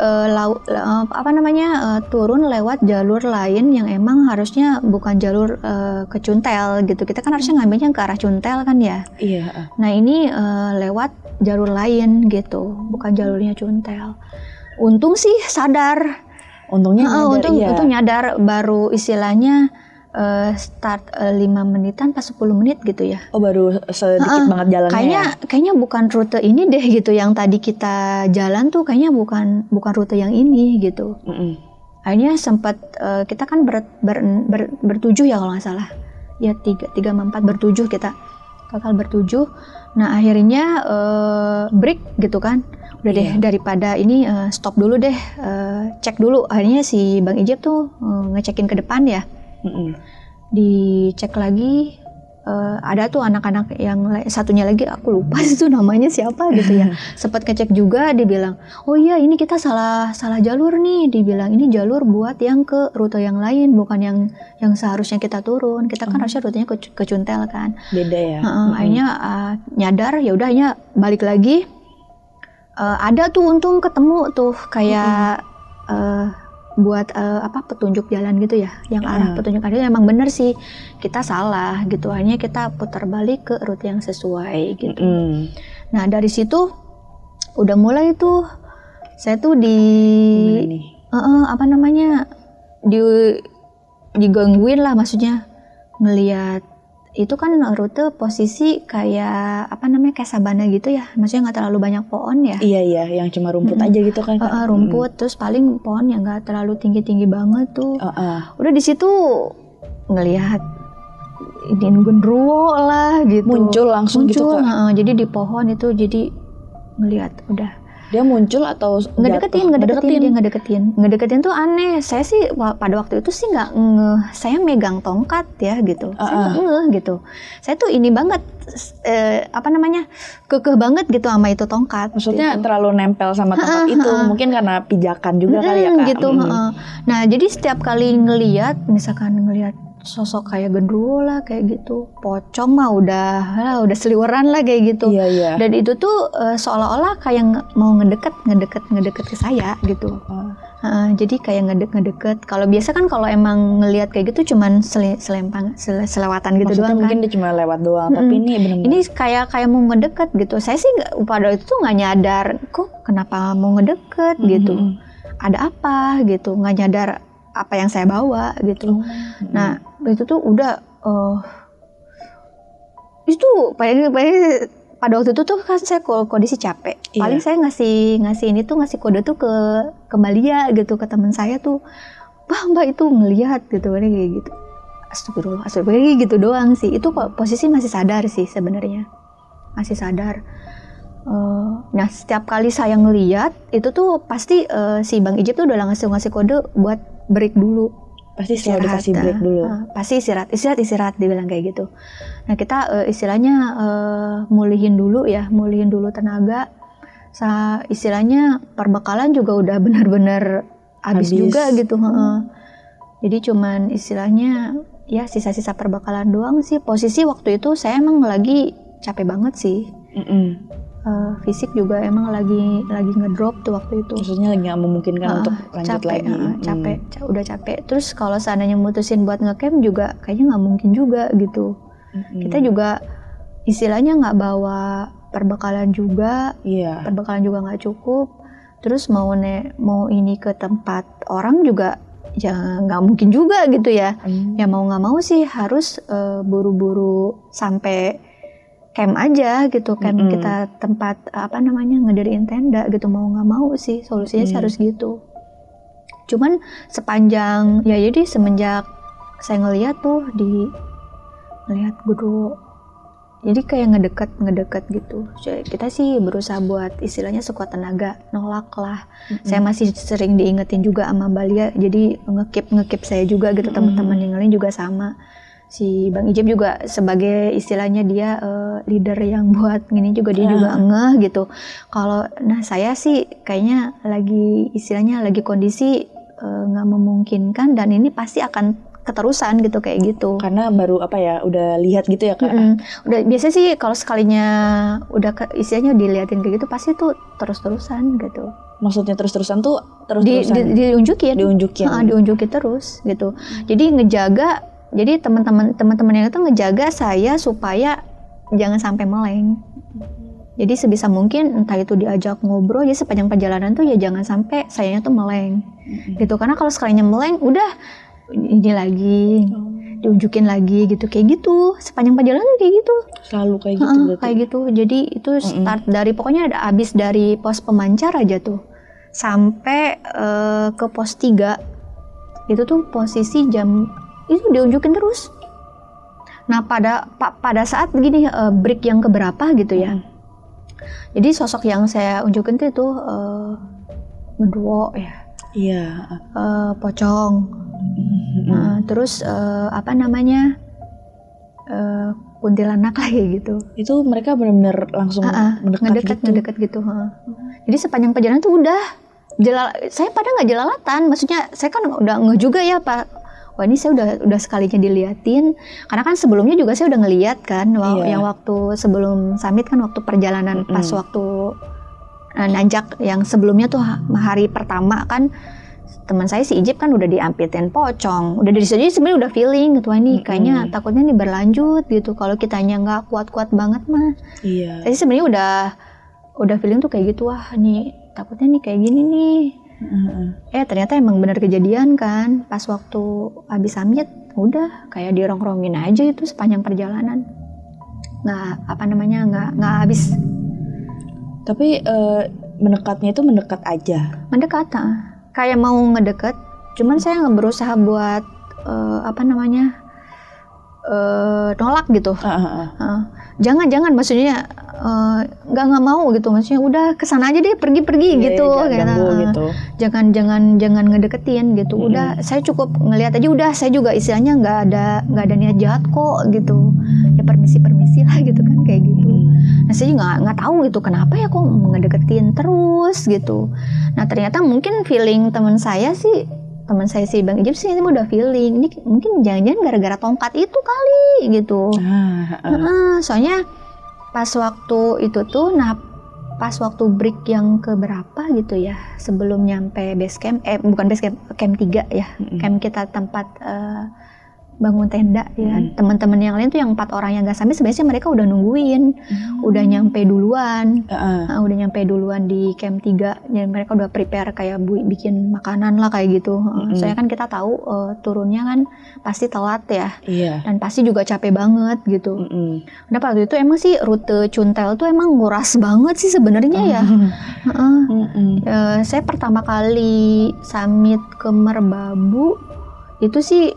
turun lewat jalur lain yang emang harusnya bukan jalur ke Cuntel gitu. Kita kan harusnya ngambilnya ke arah Cuntel kan ya. Iya. Nah ini lewat jalur lain gitu, bukan jalurnya Cuntel. Untung sih sadar. Untungnya nyadar, untung nyadar baru istilahnya start 5 menitan pas 10 menit gitu ya. Oh baru sedikit banget jalannya. Kayaknya bukan rute ini deh gitu yang tadi kita jalan tuh kayaknya bukan rute yang ini gitu. Akhirnya sempat kita kan bertujuh ya kalau nggak salah. Ya 3 sama 4 bertujuh kita. Total bertujuh. Nah akhirnya break gitu kan. Udah deh, daripada ini stop dulu deh, cek dulu. Akhirnya si Bang Ijep tuh ngecekin ke depan ya. Dicek lagi, ada tuh anak-anak yang satunya lagi aku lupa itu namanya siapa gitu ya. Sempat ngecek juga, dibilang, oh iya ini kita salah jalur nih. Dibilang ini jalur buat yang ke rute yang lain, bukan yang seharusnya kita turun. Kita kan harusnya rutenya ke Cuntel kan. Beda ya. Akhirnya nyadar, ya udah hanya balik lagi. Ada tuh untung ketemu tuh kayak buat petunjuk jalan gitu ya, yang arah petunjuk arah emang bener sih kita salah gitu, hanya kita putar balik ke rute yang sesuai gitu. Nah dari situ udah mulai tuh saya tuh digangguin lah, maksudnya ngelihat itu kan rute posisi kayak kayak sabana gitu ya, maksudnya nggak terlalu banyak pohon ya. Iya, yang cuma rumput aja gitu kan. Rumput, terus paling pohon yang nggak terlalu tinggi banget tuh. Udah di situ ngelihat ini genderuwo lah gitu. Muncul langsung gitu Kak. Jadi di pohon itu, jadi ngelihat udah. Dia muncul atau ngedeketin tuh aneh. Saya sih pada waktu itu sih nggak saya megang tongkat ya gitu. Saya nggak gitu. Saya tuh ini banget kekeh banget gitu sama itu tongkat. Maksudnya gitu. Terlalu nempel sama tongkat itu, mungkin karena pijakan juga kali ya Kak. Gitu. Nah jadi setiap kali ngelihat, misalkan ngelihat sosok kayak genderuwo lah kayak gitu, pocong mah udah seliweran lah kayak gitu. Iya. Dan itu tuh seolah-olah kayak mau ngedeket ke saya gitu. Jadi kayak ngedeket. Kalau biasa kan kalau emang ngelihat kayak gitu cuman selewatan gitu. Maksudnya doang mungkin kan. dia cuma lewat doang, tapi ini benar-benar. Ini kayak mau ngedeket gitu. Saya sih pada itu tuh nggak nyadar kok kenapa mau ngedeket gitu. Ada apa gitu, nggak nyadar apa yang saya bawa gitu. Nah itu tuh udah itu pada waktu itu tuh kan saya kondisi capek. Paling saya ngasih kode tuh ke Mbak Lia gitu, ke teman saya tuh, Mbak itu ngelihat gitu kayak gitu. Astagfirullah gitu doang sih. Itu posisi masih sadar sih sebenarnya, masih sadar. Nah setiap kali saya ngelihat itu tuh pasti si Bang Ijep tuh udah ngasih kode buat break dulu. Pasti selalu dikasih break dulu. Pasti istirahat dibilang kayak gitu. Nah kita istilahnya mulihin dulu tenaga. Istilahnya perbekalan juga udah benar-benar habis juga gitu. Jadi cuman istilahnya ya sisa-sisa perbekalan doang sih. Posisi waktu itu saya emang lagi capek banget sih. Fisik juga emang lagi ngedrop tuh waktu itu. Maksudnya lagi nggak memungkinkan untuk lanjut lagi. Udah capek. Terus kalau seandainya mutusin buat ngecamp juga kayaknya nggak mungkin juga gitu. Kita juga istilahnya nggak bawa perbekalan juga. Perbekalan juga nggak cukup. Terus mau ini ke tempat orang juga ya nggak mungkin juga gitu ya. Ya mau nggak mau sih harus buru-buru sampai camp aja gitu, camp kita tempat ngediriin tenda gitu, mau nggak mau sih solusinya sih harus gitu. Cuman jadi semenjak saya ngeliat guru, jadi kayak ngedeket gitu. Kita sih berusaha buat istilahnya sekuat tenaga nolak lah. Saya masih sering diingetin juga sama Mbak Lia, jadi ngekip saya juga gitu. Teman-teman yang lain juga sama. Si Bang Ijep juga sebagai istilahnya dia leader yang buat gini juga, dia juga ngeh gitu. Saya sih kayaknya lagi kondisi nggak memungkinkan, dan ini pasti akan keterusan gitu kayak gitu. Karena baru udah lihat gitu ya Kak. Udah biasa sih kalau sekalinya udah istilahnya diliatin kayak gitu pasti tuh terus-terusan gitu. Maksudnya terus-terusan tuh diunjukin terus gitu. Jadi ngejaga. Jadi teman-teman yang itu ngejaga saya supaya jangan sampai meleng. Jadi sebisa mungkin entah itu diajak ngobrol, ya sepanjang perjalanan tuh ya jangan sampai sayanya tuh meleng. Gitu. Karena kalau sekalinya meleng udah ini lagi diunjukin lagi gitu, kayak gitu. Sepanjang perjalanan kayak gitu. Selalu kayak gitu berarti. Kayak gitu. Jadi itu start dari pokoknya habis dari pos pemancar aja tuh sampai ke pos 3. Itu tuh posisi jam itu diunjukin terus. Nah pada saat begini break yang keberapa gitu ya, Jadi sosok yang saya unjukin tuh itu genderuwo ya, Iya. pocong, terus apa namanya kuntilanak lah kayak gitu. Itu mereka benar-benar langsung Ngedekat gitu. Jadi sepanjang perjalanan tuh udah saya pada nggak jelalatan, maksudnya saya kan udah ngeh juga ya Pak. Wah ini saya udah sekalinya diliatin, karena kan sebelumnya juga saya udah ngeliat kan, yang waktu sebelum summit kan waktu perjalanan pas waktu nanjak yang sebelumnya tuh hari pertama kan teman saya si Ijip kan udah diampitin pocong, udah dari situ sebenarnya udah feeling gitu, ini kayaknya takutnya nih berlanjut gitu, kalau kitanya nggak kuat-kuat banget mah. Iya. Jadi sebenarnya udah feeling tuh kayak gitu, wah nih takutnya nih kayak gini nih. Ternyata emang benar kejadian kan, pas waktu habis summit udah kayak dirongrongin aja itu sepanjang perjalanan, nggak habis. Tapi mendekatnya itu mendekat aja. Mendekat, kayak mau ngedeket, cuman saya nggak berusaha buat nolak gitu. Jangan maksudnya nggak mau gitu, maksudnya udah kesana aja deh, pergi gitu, jangan ngedeketin gitu. Udah saya cukup ngelihat aja, udah saya juga istilahnya nggak ada niat jahat kok gitu, ya permisi lah gitu kan kayak gitu. Nah saya juga nggak tahu gitu kenapa ya kok ngedeketin terus gitu. Nah ternyata mungkin feeling teman saya si Bang Ijip sih ini udah feeling ini mungkin jangan-jangan gara-gara tongkat itu kali gitu. Soalnya pas waktu itu tuh, pas waktu break yang keberapa gitu ya, sebelum nyampe base camp, bukan base camp, camp 3 ya, camp kita tempat bangun tenda ya. Teman-teman yang lain tuh yang 4 orang yang gak sampai sebenarnya mereka udah nungguin, udah nyampe duluan, di camp 3, dan mereka udah prepare kayak bikin makanan lah kayak gitu. Soalnya kan kita tahu turunnya kan pasti telat ya, dan pasti juga capek banget gitu. Nah waktu itu emang sih rute Cuntel tuh emang nguras banget sih sebenarnya ya. Saya pertama kali summit ke Merbabu itu sih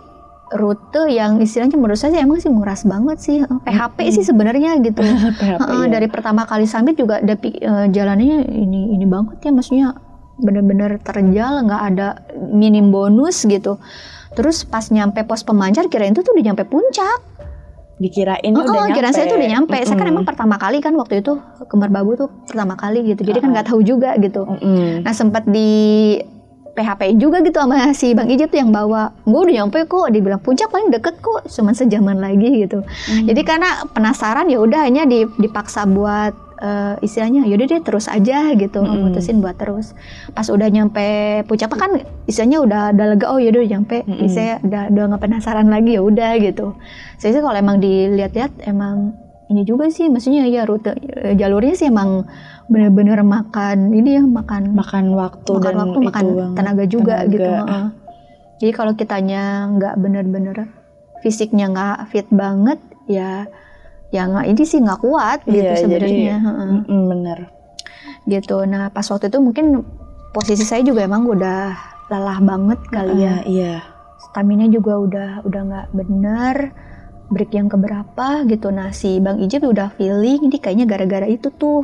rute yang istilahnya menurut saya emang sih nguras banget sih, PHP sih sebenarnya gitu. Dari pertama kali summit juga jalannya ini banget ya, maksudnya bener-bener terjal, nggak ada minim bonus gitu. Terus pas nyampe pos pemancar kirain itu tuh udah nyampe puncak. Dikirain udah nyampe. Kirain saya tuh udah nyampe. Saya kan emang pertama kali kan waktu itu ke Merbabu tuh pertama kali gitu. Jadi kan nggak tahu juga gitu. Nah sempat di PHP juga gitu sama si Bang Ijip tuh yang bawa, gue udah nyampe kok, dibilang puncak paling deket kok, cuman sejaman lagi gitu. Jadi karena penasaran ya udah hanya dipaksa buat istilahnya yaudah deh terus aja gitu, mutusin buat terus. Pas udah nyampe puncak kan istilahnya udah lega, oh yaudah udah nyampe, saya udah nggak penasaran lagi, ya udah gitu. Saya sih kalau emang dilihat-lihat emang ini juga sih, maksudnya ya rute jalurnya sih emang bener-bener makan waktu, makan tenaga juga gitu. Jadi kalau kitanya nggak bener-bener fisiknya nggak fit banget ya nggak, ini sih nggak kuat gitu sebenarnya. Bener gitu. Nah pas waktu itu mungkin posisi saya juga emang udah lelah banget kali ya. Stamina juga udah nggak bener. Break yang keberapa gitu. Nah si Bang Ijip udah feeling ini kayaknya gara-gara itu tuh.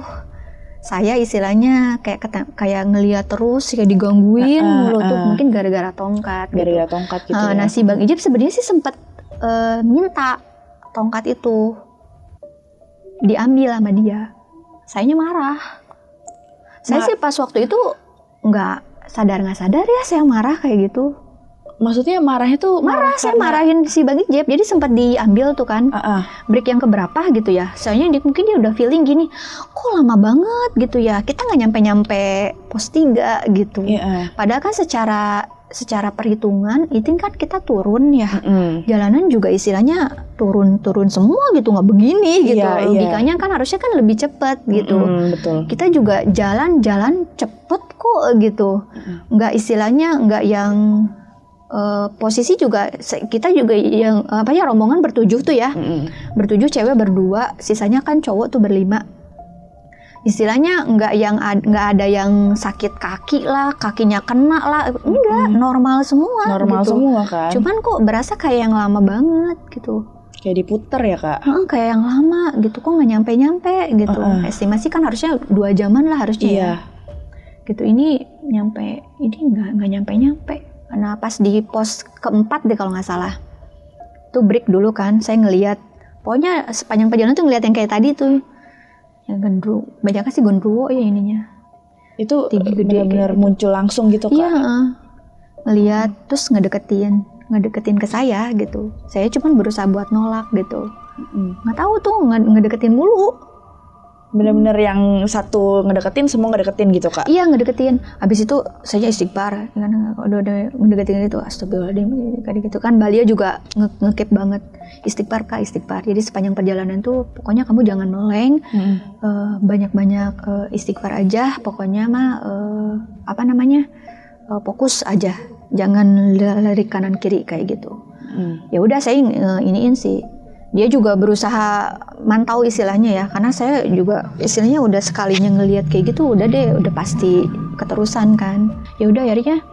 Saya istilahnya kayak ngeliat terus, kayak digangguin mulu tuh, mungkin gara-gara tongkat. Gara-gara tongkat gitu. Nah si Bang Ijip sebenarnya sih sempat minta tongkat itu diambil sama dia. Sayanya marah. Saya sih pas waktu itu nggak sadar ya saya marah kayak gitu. Maksudnya marahnya tuh saya marahin si Bang Ijip, jadi sempat diambil tuh kan break yang keberapa gitu ya. Soalnya mungkin dia udah feeling gini, kok lama banget gitu ya, kita nggak nyampe pos 3 gitu. Padahal kan secara perhitungan itu kan kita turun ya, jalanan juga istilahnya turun semua gitu, nggak begini gitu. Logikanya kan harusnya kan lebih cepat gitu. Betul. Kita juga jalan cepet kok gitu, nggak istilahnya nggak yang posisi juga kita juga yang rombongan bertujuh tuh ya, bertujuh, cewek berdua, sisanya kan cowok tuh berlima. Istilahnya nggak ada yang sakit kaki lah, kakinya kena lah, enggak, normal semua. Normal gitu. Semua kan. Cuman kok berasa kayak yang lama banget gitu. Kayak diputer ya kak? Kayak yang lama gitu, kok nggak nyampe gitu. Estimasi kan harusnya 2 jaman lah harusnya ya. Gitu, ini nyampe, ini nggak nyampe. Karena pas di pos keempat deh kalau nggak salah, tuh break dulu kan, saya ngelihat, pokoknya sepanjang perjalanan tuh ngelihat yang kayak tadi tuh, yang gendruwo, banyak sih gendruwo ya ininya. Itu benar-benar gitu. Muncul langsung gitu kak? Iya, ngelihat terus ngedeketin ke saya gitu. Saya cuma berusaha buat nolak gitu. Nggak tahu tuh ngedeketin mulu. Bener-bener yang satu ngedeketin, semua ngedeketin gitu kak? Iya ngedeketin. Habis itu saya istighfar, karena udah ngedeketin itu, astagfirullahaladzim kayak gitu kan. Balia juga ngekip banget, istighfar kak, istighfar. Jadi sepanjang perjalanan tuh pokoknya kamu jangan meleng, banyak-banyak istighfar aja. Pokoknya mah fokus aja, jangan lari kanan kiri kayak gitu. Ya udah saya iniin sih. Dia juga berusaha mantau istilahnya ya, karena saya juga istilahnya udah sekalinya ngelihat kayak gitu, udah pasti keterusan kan. Ya udah akhirnya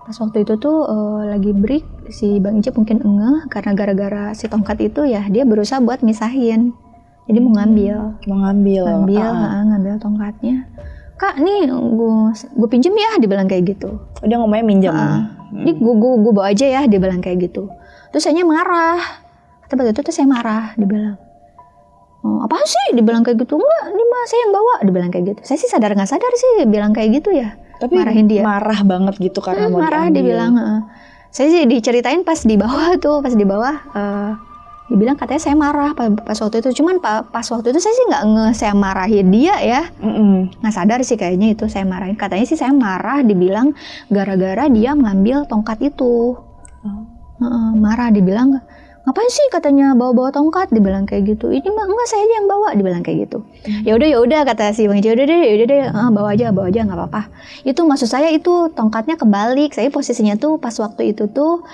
pas waktu itu tuh lagi break, si Bang Ijep mungkin engeh karena gara-gara si tongkat itu ya, dia berusaha buat misahin. Jadi mau ngambil tongkatnya. Kak, nih gue pinjem ya, dibilang kayak gitu. Dia ngomongnya minjem. Ini gue bawa aja ya, dibilang kayak gitu. Terus saya marah. Tapi itu tuh saya marah, dibilang, apaan sih, dibilang kayak gitu. Enggak, ini mah saya yang bawa, dibilang kayak gitu. Saya sih sadar nggak sadar sih bilang kayak gitu ya. Tapi marahin dia, marah banget gitu karena mau marah diambil. Dibilang, saya sih diceritain pas di bawah, dibilang katanya saya marah pas waktu itu. Cuman pas waktu itu saya sih nggak saya marahin dia ya, nggak sadar sih kayaknya itu saya marahin. Katanya sih saya marah, dibilang gara-gara dia ngambil tongkat itu. Marah, dibilang ngapain sih katanya bawa-bawa tongkat, dibilang kayak gitu. Ini mah enggak, saya aja yang bawa, dibilang kayak gitu. Ya udah kata si Bang Ijep, udah deh, bawa aja nggak apa-apa. Itu maksud saya itu tongkatnya kebalik. Saya posisinya tuh pas waktu itu tuh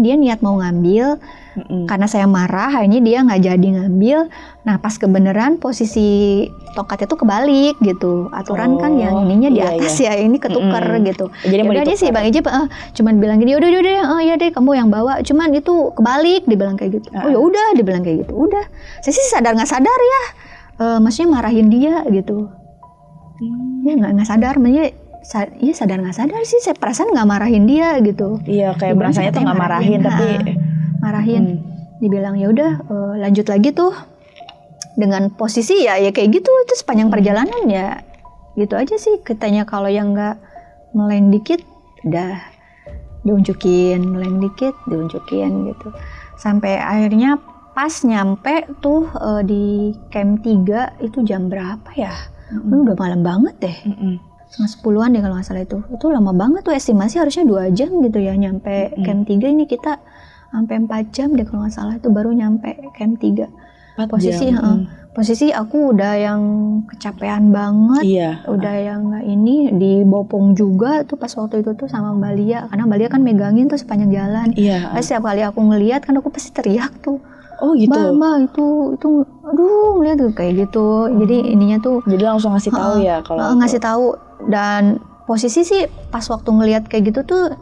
dia niat mau ngambil, karena saya marah, akhirnya dia nggak jadi ngambil. Nah pas kebenaran posisi tongkatnya tuh kebalik gitu. Aturan kan yang ininya di atas ya, ini ketukar gitu. Jadi udah aja sih Bang Ijep cuman bilang gini, udah ya deh kamu yang bawa, cuman itu kebalik, dibilang kayak gitu. Oh ya udah, dibilang kayak gitu. Udah, saya sih sadar nggak sadar ya, maksudnya marahin dia gitu. Ya nggak sadar, maksudnya iya sadar nggak sadar sih, saya perasaan nggak marahin dia gitu. Iya, kayak merasanya tuh nggak marahin, tapi marahin. Dibilang ya udah lanjut lagi tuh dengan posisi ya kayak gitu. Itu sepanjang perjalanan ya gitu aja sih. Katanya kalau yang nggak meleng dikit udah diunjukin, meleng dikit diunjukin gitu. Sampai akhirnya pas nyampe tuh di camp 3 itu jam berapa ya? Udah malam banget deh. 10-an deh kalau nggak salah itu lama banget tuh, estimasi harusnya 2 jam gitu ya nyampe camp 3. Ini kita sampai 4 jam deh kalau nggak salah itu baru nyampe camp 3. Posisi aku udah yang kecapean banget, udah yang nggak ini, dibopong juga tuh pas waktu itu tuh sama Mbak Lia, karena Mbak Lia kan megangin tuh sepanjang jalan. Pasti setiap kali aku ngelihat kan aku pasti teriak tuh. Oh gitu. Mbak itu aduh ngeliat tuh kayak gitu. Jadi ininya tuh jadi langsung ngasih tahu ya kalau ngasih tahu. Dan posisi sih pas waktu ngelihat kayak gitu tuh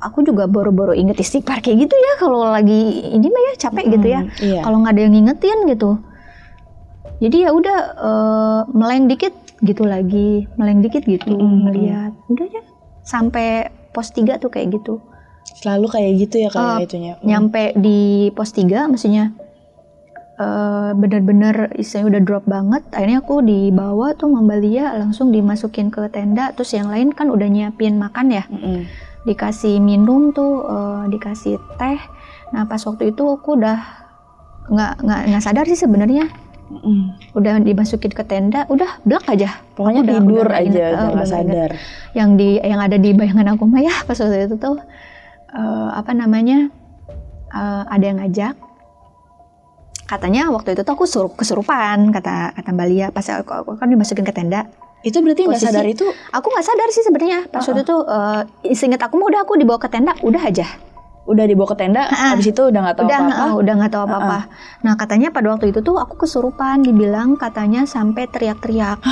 aku juga boro-boro inget istighfar kayak gitu ya, kalau lagi ini mah ya capek gitu ya. Kalau nggak ada yang ngingetin gitu. Jadi ya udah meleng dikit gitu lagi, meleng dikit gitu ngelihat. Udah ya sampai pos 3 tuh kayak gitu. Selalu kayak gitu ya kayak itunya. Nyampe di pos 3 maksudnya bener-bener istilahnya udah drop banget. Akhirnya aku dibawa tuh sama Mbak Lia, langsung dimasukin ke tenda. Terus yang lain kan udah nyiapin makan ya, dikasih minum tuh, dikasih teh. Nah pas waktu itu aku udah nggak sadar sih sebenarnya. Udah dimasukin ke tenda, udah blek aja. Pokoknya tidur aja, nggak sadar. Yang ada di bayangan aku mah ya pas waktu itu tuh ada yang ngajak. Katanya waktu itu tuh aku kesurupan, kata Mbak Lia, pas aku kan dimasukin ke tenda. Itu berarti nggak sadar itu? Aku nggak sadar sih sebenarnya. Pas waktu itu seingat aku mah udah aku dibawa ke tenda, udah aja. Udah dibawa ke tenda, habis itu udah nggak tahu apa-apa. Udah nggak tahu apa-apa. Nah katanya pada waktu itu tuh aku kesurupan, dibilang katanya sampai teriak-teriak.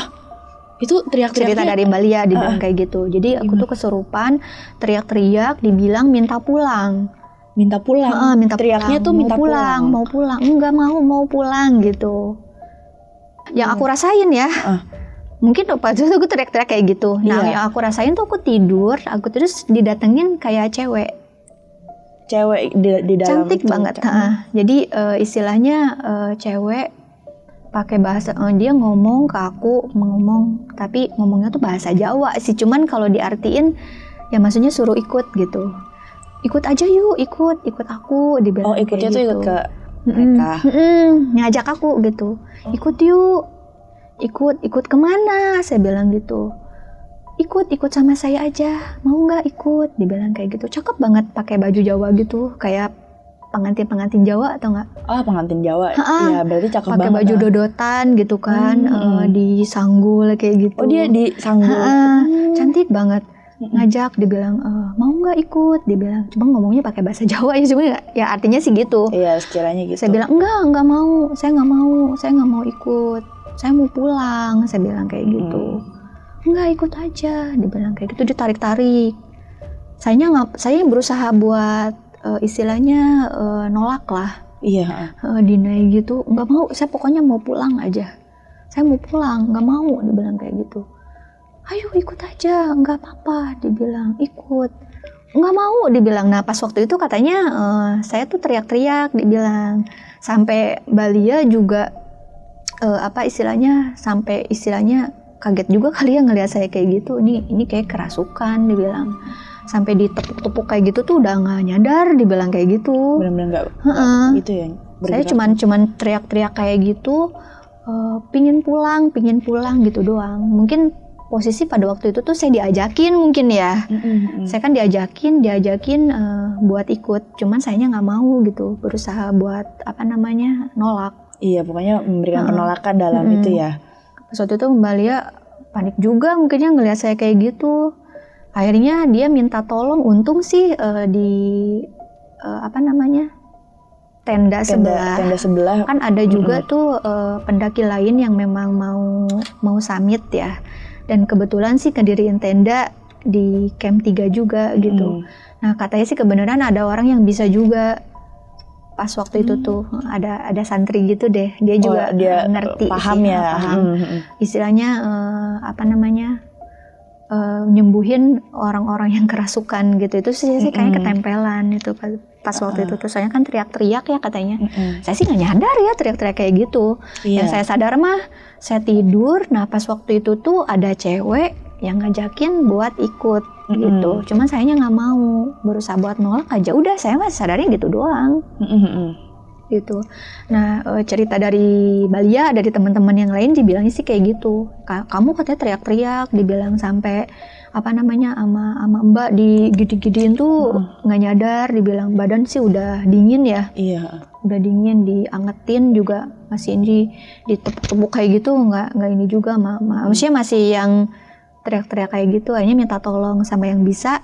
Itu teriak-teriak cerita dari Mbak Lia, dibilang kayak gitu. Jadi aku tuh kesurupan, teriak-teriak, dibilang minta pulang. minta pulang. Minta Teriaknya pulang. tuh minta pulang. Mau pulang, enggak mau pulang gitu. Yang aku rasain ya, mungkin pas itu aku teriak-teriak kayak gitu. Nah, Iya. yang aku rasain tuh aku tidur, aku terus didatengin kayak cewek di dalam cantik itu. banget. Jadi istilahnya cewek pakai bahasa, dia ngomong ke aku, tapi ngomongnya tuh bahasa Jawa sih. Cuman kalau diartiin, ya maksudnya suruh ikut gitu. Ikut aja yuk, ikut aku, dibilang Oh, ikutnya kayak tuh gitu. ikut ke mereka. Ngajak aku gitu, ikut yuk, ikut kemana? Saya bilang gitu. Ikut sama saya aja, mau nggak ikut? Dibilang kayak gitu. Cakep banget pakai baju Jawa gitu, kayak pengantin Jawa atau nggak? Oh, pengantin Jawa. Iya, berarti cakep banget. Pakai baju dodotan gitu kan, disanggul kayak gitu. Oh, dia disanggul. Cantik banget. Ngajak, dibilang mau nggak ikut? Dibilang, cuma ngomongnya pakai bahasa Jawa ya, cuma ya artinya sih gitu. Iya, sekiranya gitu. Saya bilang enggak mau, saya nggak mau ikut, saya mau pulang. Saya bilang kayak gitu. Enggak, ikut aja, dibilang kayak gitu, ditarik-tarik. Saya berusaha buat istilahnya nolak lah. Iya. Deny gitu, nggak mau, saya pokoknya mau pulang aja. Saya mau pulang, nggak mau, dibilang kayak gitu. Ayo ikut aja, nggak apa-apa, dibilang ikut. Nggak mau, dibilang. Nah pas waktu itu katanya saya tuh teriak-teriak, dibilang. Sampai Balia juga sampai istilahnya kaget juga kali ya ngelihat saya kayak gitu. Ini kayak kerasukan, dibilang. Sampai ditepuk-tepuk kayak gitu tuh udah nggak nyadar, dibilang kayak gitu. Benar-benar nggak gitu ya. Saya cuman teriak-teriak kayak gitu, pingin pulang gitu doang. Mungkin posisi pada waktu itu tuh saya diajakin mungkin ya. Saya kan diajakin buat ikut, cuman sayanya nggak mau gitu, berusaha buat nolak. Iya, pokoknya memberikan penolakan dalam itu ya. Pas waktu itu Mbak Lia panik juga mungkinnya ngelihat saya kayak gitu. Akhirnya dia minta tolong, untung sih di tenda sebelah kan ada juga tuh pendaki lain yang memang mau summit ya. Dan kebetulan sih ngediriin tenda di camp 3 juga gitu. Nah katanya sih kebenaran ada orang yang bisa juga pas waktu itu tuh ada santri gitu deh, dia juga dia ngerti paham sih, ya. paham. Istilahnya nyembuhin orang-orang yang kerasukan gitu. Itu sih kayaknya ketempelan itu pas waktu itu tuh. Saya kan teriak-teriak ya katanya. Saya sih nggak nyadar ya teriak-teriak kayak gitu. Yang saya sadar mah saya tidur. Nah pas waktu itu tuh ada cewek yang ngajakin buat ikut gitu. Cuman sayanya nggak mau, berusaha buat nolak aja. Udah saya masih sadarin gitu doang. Gitu. Nah cerita dari Balia, dari teman-teman yang lain dibilangnya sih kayak gitu. Kamu katanya teriak-teriak, dibilang sampai sama Mbak digigit-gigitin tuh nggak nyadar, dibilang badan sih udah dingin ya. Iya. Udah dingin, diangetin juga masih ditepuk-tepuk kayak gitu, nggak ini juga maksudnya masih yang teriak-teriak kayak gitu. Akhirnya minta tolong sama yang bisa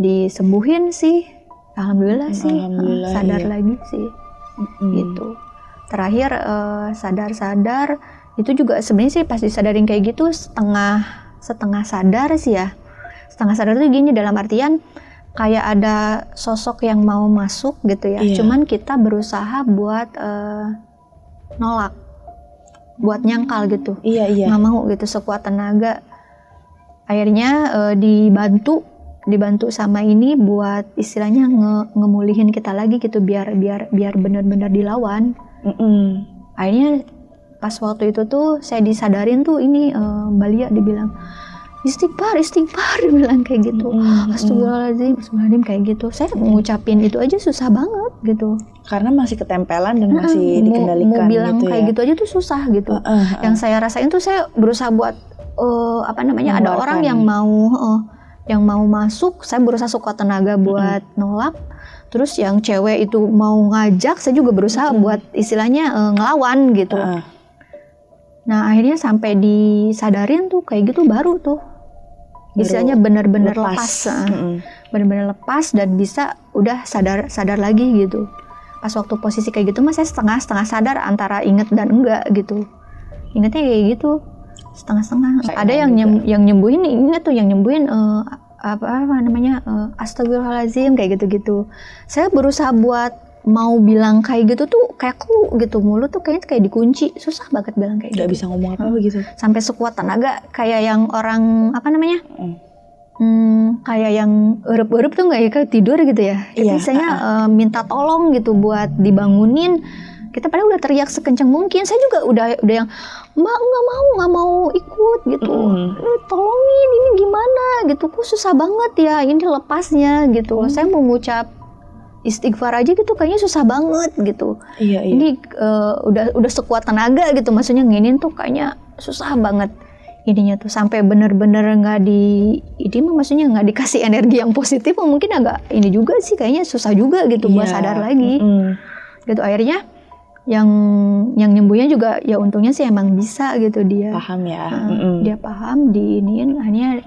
disembuhin sih. Alhamdulillah sih sadar lagi sih. Gitu. Terakhir sadar itu juga sebenarnya sih pas disadarin kayak gitu setengah sadar sih ya. Setengah sadar tuh gini, dalam artian kayak ada sosok yang mau masuk gitu ya. Cuman kita berusaha buat nolak, buat nyangkal gitu. Nggak mau gitu sekuat tenaga. Akhirnya dibantu sama ini buat istilahnya ngemulihin kita lagi gitu, biar benar-benar dilawan. Akhirnya pas waktu itu tuh saya disadarin tuh ini Mbak Lia dibilang istighfar dibilang kayak gitu. Astagfirullahaladzim kayak gitu. Saya ngucapin itu aja susah banget gitu. Karena masih ketempelan dan masih dikendalikan mau bilang gitu kayak ya. gitu aja tuh susah gitu. Yang saya rasain tuh saya berusaha buat ada orang yang mau masuk, saya berusaha sekuat tenaga buat nolak. Terus yang cewek itu mau ngajak, saya juga berusaha buat istilahnya ngelawan gitu. Nah akhirnya sampai disadarin tuh kayak gitu, baru tuh istilahnya benar-benar lepas. Benar-benar lepas dan bisa udah sadar lagi gitu. Pas waktu posisi kayak gitu mas saya setengah sadar antara inget dan enggak gitu. Ingetnya kayak gitu setengah-setengah. Ada yang nyembuhin, ingat tuh yang nyembuhin apa namanya astagfirullahaladzim kayak gitu-gitu. Saya berusaha buat mau bilang kayak gitu tuh kayak gitu, mulut tuh kayaknya kayak dikunci, susah banget bilang kayak Nggak gitu. bisa ngomong apa gitu. Sampai sekuat tenaga kayak yang orang apa namanya kayak yang erup-erup tuh nggak ya, kayak tidur gitu ya. Kita Iya, misalnya minta tolong gitu buat dibangunin. Kita padahal udah teriak sekencang mungkin. Saya juga udah yang Mbak nggak mau ikut gitu. Tolongin ini gimana gitu. Kok susah banget ya ini lepasnya gitu. Saya mau ngucap istighfar aja gitu kayaknya susah banget gitu. Iya. Ini udah sekuat tenaga gitu. Maksudnya nginin tuh kayaknya susah banget. Ininya tuh sampai bener-bener nggak maksudnya nggak dikasih energi yang positif, mungkin agak ini juga sih kayaknya susah juga gitu buat sadar lagi. Gitu akhirnya yang nyembuhnya juga ya untungnya sih emang bisa gitu dia paham ya. Dia paham diiniin akhirnya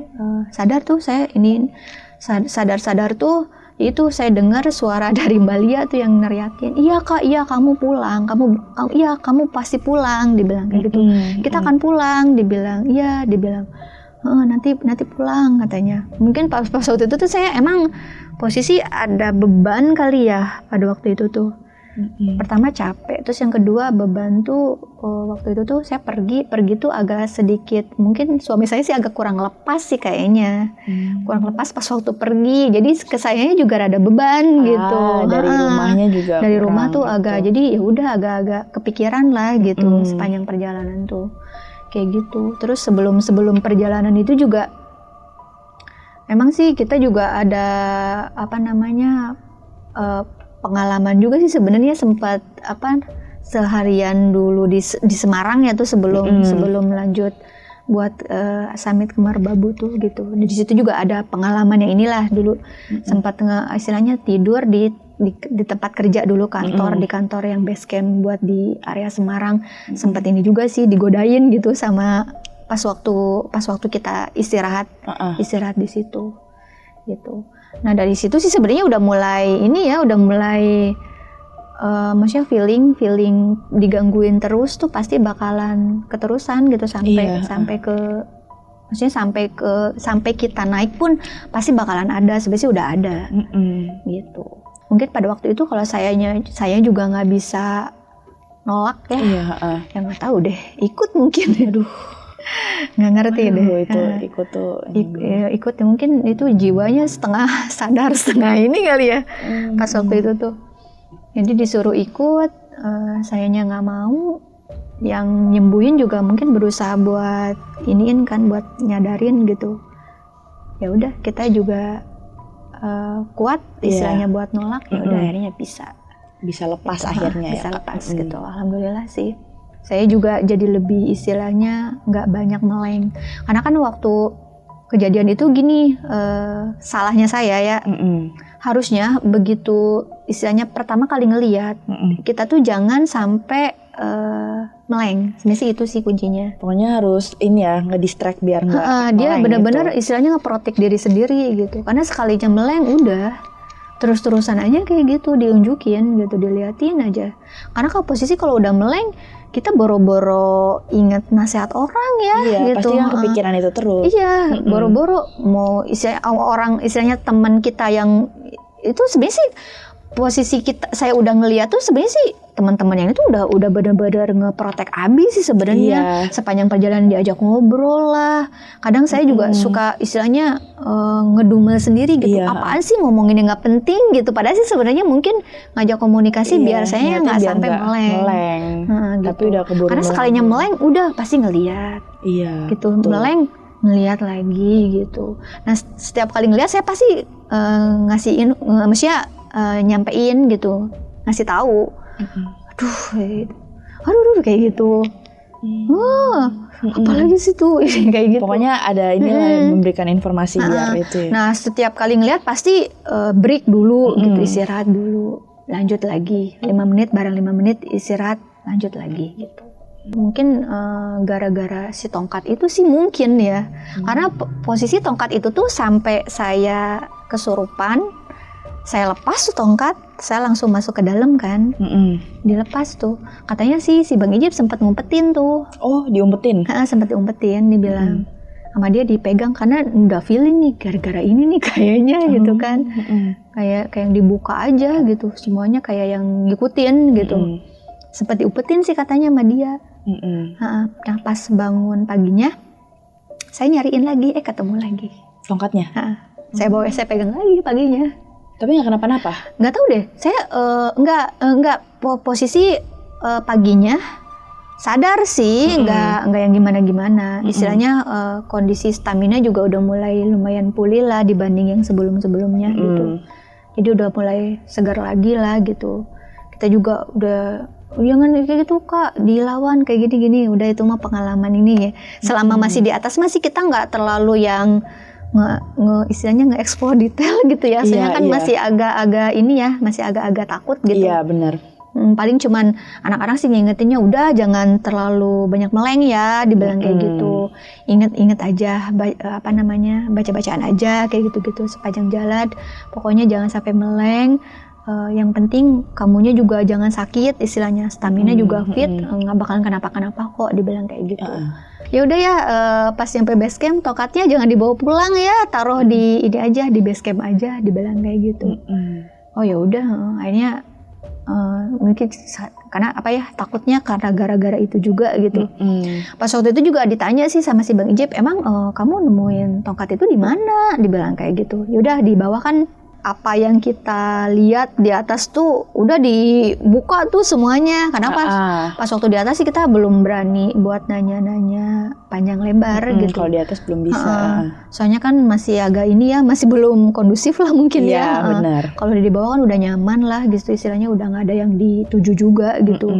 sadar tuh saya iniin sadar tuh itu saya dengar suara dari Mbak Lia tuh yang neriakin, iya kak, iya kamu pulang, kamu pasti pulang, dibilang kayak gitu. Kita akan pulang, dibilang, iya, dibilang nanti pulang katanya. Mungkin pas waktu itu tuh saya emang posisi ada beban kali ya pada waktu itu tuh. Pertama capek, terus yang kedua beban tuh waktu itu tuh saya pergi tuh agak sedikit, mungkin suami saya sih agak kurang lepas sih kayaknya, kurang lepas pas waktu pergi, jadi ke sayanya juga rada beban gitu. Dari rumahnya juga dari rumah tuh gitu. agak, jadi ya udah agak kepikiran lah gitu sepanjang perjalanan tuh kayak gitu. Terus sebelum perjalanan itu juga emang sih kita juga ada apa namanya pengalaman juga sih sebenarnya, sempat seharian dulu di Semarang ya tuh sebelum lanjut buat summit Kembar Babu tuh gitu. Di situ juga ada pengalaman yang inilah dulu sempat istilahnya tidur di tempat kerja dulu, di kantor yang base camp buat di area Semarang. Sempat ini juga sih digodain gitu sama pas waktu kita istirahat di situ gitu. Nah dari situ sih sebenarnya udah mulai maksudnya feeling digangguin terus tuh pasti bakalan keterusan gitu sampai kita naik pun pasti bakalan ada, sebenarnya udah ada gitu. Mungkin pada waktu itu kalau saya juga nggak bisa nolak ya, yang nggak tahu deh, ikut mungkin. Nggak ngerti deh itu ikut tuh ikut mungkin itu jiwanya setengah sadar setengah ini kali ya pas waktu itu tuh. Jadi disuruh ikut, sayanya nggak mau, yang nyembuhin juga mungkin berusaha buat iniin kan, buat nyadarin gitu. Ya udah kita juga kuat istilahnya buat nolak, ya udah akhirnya bisa lepas gitu, akhirnya bisa lepas gitu. Alhamdulillah sih. Saya juga jadi lebih istilahnya nggak banyak meleng. Karena kan waktu kejadian itu gini, salahnya saya ya. Harusnya begitu istilahnya pertama kali ngelihat, kita tuh jangan sampai meleng. Sebenarnya itu sih kuncinya. Pokoknya harus ini ya, ngedistract biar nggak dia benar-benar gitu. istilahnya ngeprotek diri sendiri gitu. Karena sekalinya meleng udah terus-terusan aja kayak gitu, diunjukin gitu, diliatin aja. Karena kalau posisi kalau udah meleng, kita boro-boro inget nasihat orang ya, gitu. Pasti kan kepikiran itu terus. Iya, boro-boro mau istilahnya teman kita yang itu sebenarnya sih posisi saya udah ngeliat tuh sebenarnya sih teman-teman yang itu udah benar-benar ngeprotek abis sih sebenarnya. Sepanjang perjalanan diajak ngobrol lah. Kadang saya juga suka istilahnya ngedumel sendiri gitu. Apaan sih ngomongin yang nggak penting gitu. Padahal sih sebenarnya mungkin ngajak komunikasi biar saya nggak sampai meleng. Gitu. Tapi udah keburu. Karena sekalinya meleng udah pasti ngeliat. Gitu. Betul. Meleng ngeliat lagi gitu. Nah setiap kali ngeliat saya pasti ngasihin, maksudnya nyampein gitu, ngasih tahu. Aduh kayak gitu. Apalagi sih tuh kayak gitu. Pokoknya ada inilah yang memberikan informasi biar itu ya. Nah setiap kali ngeliat pasti break dulu gitu, istirahat dulu, lanjut lagi 5 menit, bareng 5 menit istirahat, lanjut lagi gitu. Mungkin gara-gara si tongkat itu sih mungkin ya. Karena posisi tongkat itu tuh sampai saya kesurupan, saya lepas tuh tongkat, saya langsung masuk ke dalam kan. Dilepas tuh. Katanya sih si Bang Ijib sempat ngumpetin tuh. Oh, diumpetin? Sempat diumpetin, dibilang sama dia dipegang karena udah feeling nih gara-gara ini nih kayaknya gitu kan. Kayak yang dibuka aja gitu, semuanya kayak yang ngikutin gitu. Sempat diupetin sih katanya sama dia. Nah pas bangun paginya saya nyariin lagi, ketemu lagi Tongkatnya. saya pegang lagi paginya. Tapi nggak kenapa-napa? Nggak tahu deh, saya nggak posisi paginya sadar sih, nggak yang gimana-gimana. Istilahnya kondisi stamina juga udah mulai lumayan pulih lah dibanding yang sebelum-sebelumnya gitu. Jadi udah mulai segar lagi lah gitu. Kita juga udah jangan kayak gitu Kak, dilawan kayak gini-gini. Udah itu mah pengalaman ini ya. Selama masih di atas masih kita nggak terlalu yang istilahnya nge-explore detail gitu ya. Soalnya kan masih agak-agak ini ya, masih agak-agak takut gitu. Iya benar. Paling cuman anak-anak sih ngingetinnya udah jangan terlalu banyak meleng ya, dibilang kayak gitu. Ingat aja baca-bacaan aja kayak gitu-gitu sepanjang jalan. Pokoknya jangan sampai meleng. Yang penting kamunya juga jangan sakit, istilahnya stamina juga fit, nggak bakalan kenapa-kenapa kok, dibilang kayak gitu. Ya udah ya, pas nyampe base camp tongkatnya jangan dibawa pulang ya, taruh di ini aja, di base camp aja, dibilang kayak gitu. Oh ya udah, akhirnya mungkin karena takutnya karena gara-gara itu juga gitu. Pas waktu itu juga ditanya sih sama si Bang Ijep, emang kamu nemuin tongkat itu di mana? Dibilang kayak gitu. Yaudah di bawah kan apa yang kita lihat di atas tuh udah dibuka tuh semuanya. Karena pas waktu di atas sih kita belum berani buat nanya-nanya panjang lebar gitu. Kalau di atas belum bisa. Soalnya kan masih agak ini ya, masih belum kondusif lah mungkin ya. Benar. Kalau di bawah kan udah nyaman lah gitu, istilahnya udah nggak ada yang dituju juga gitu.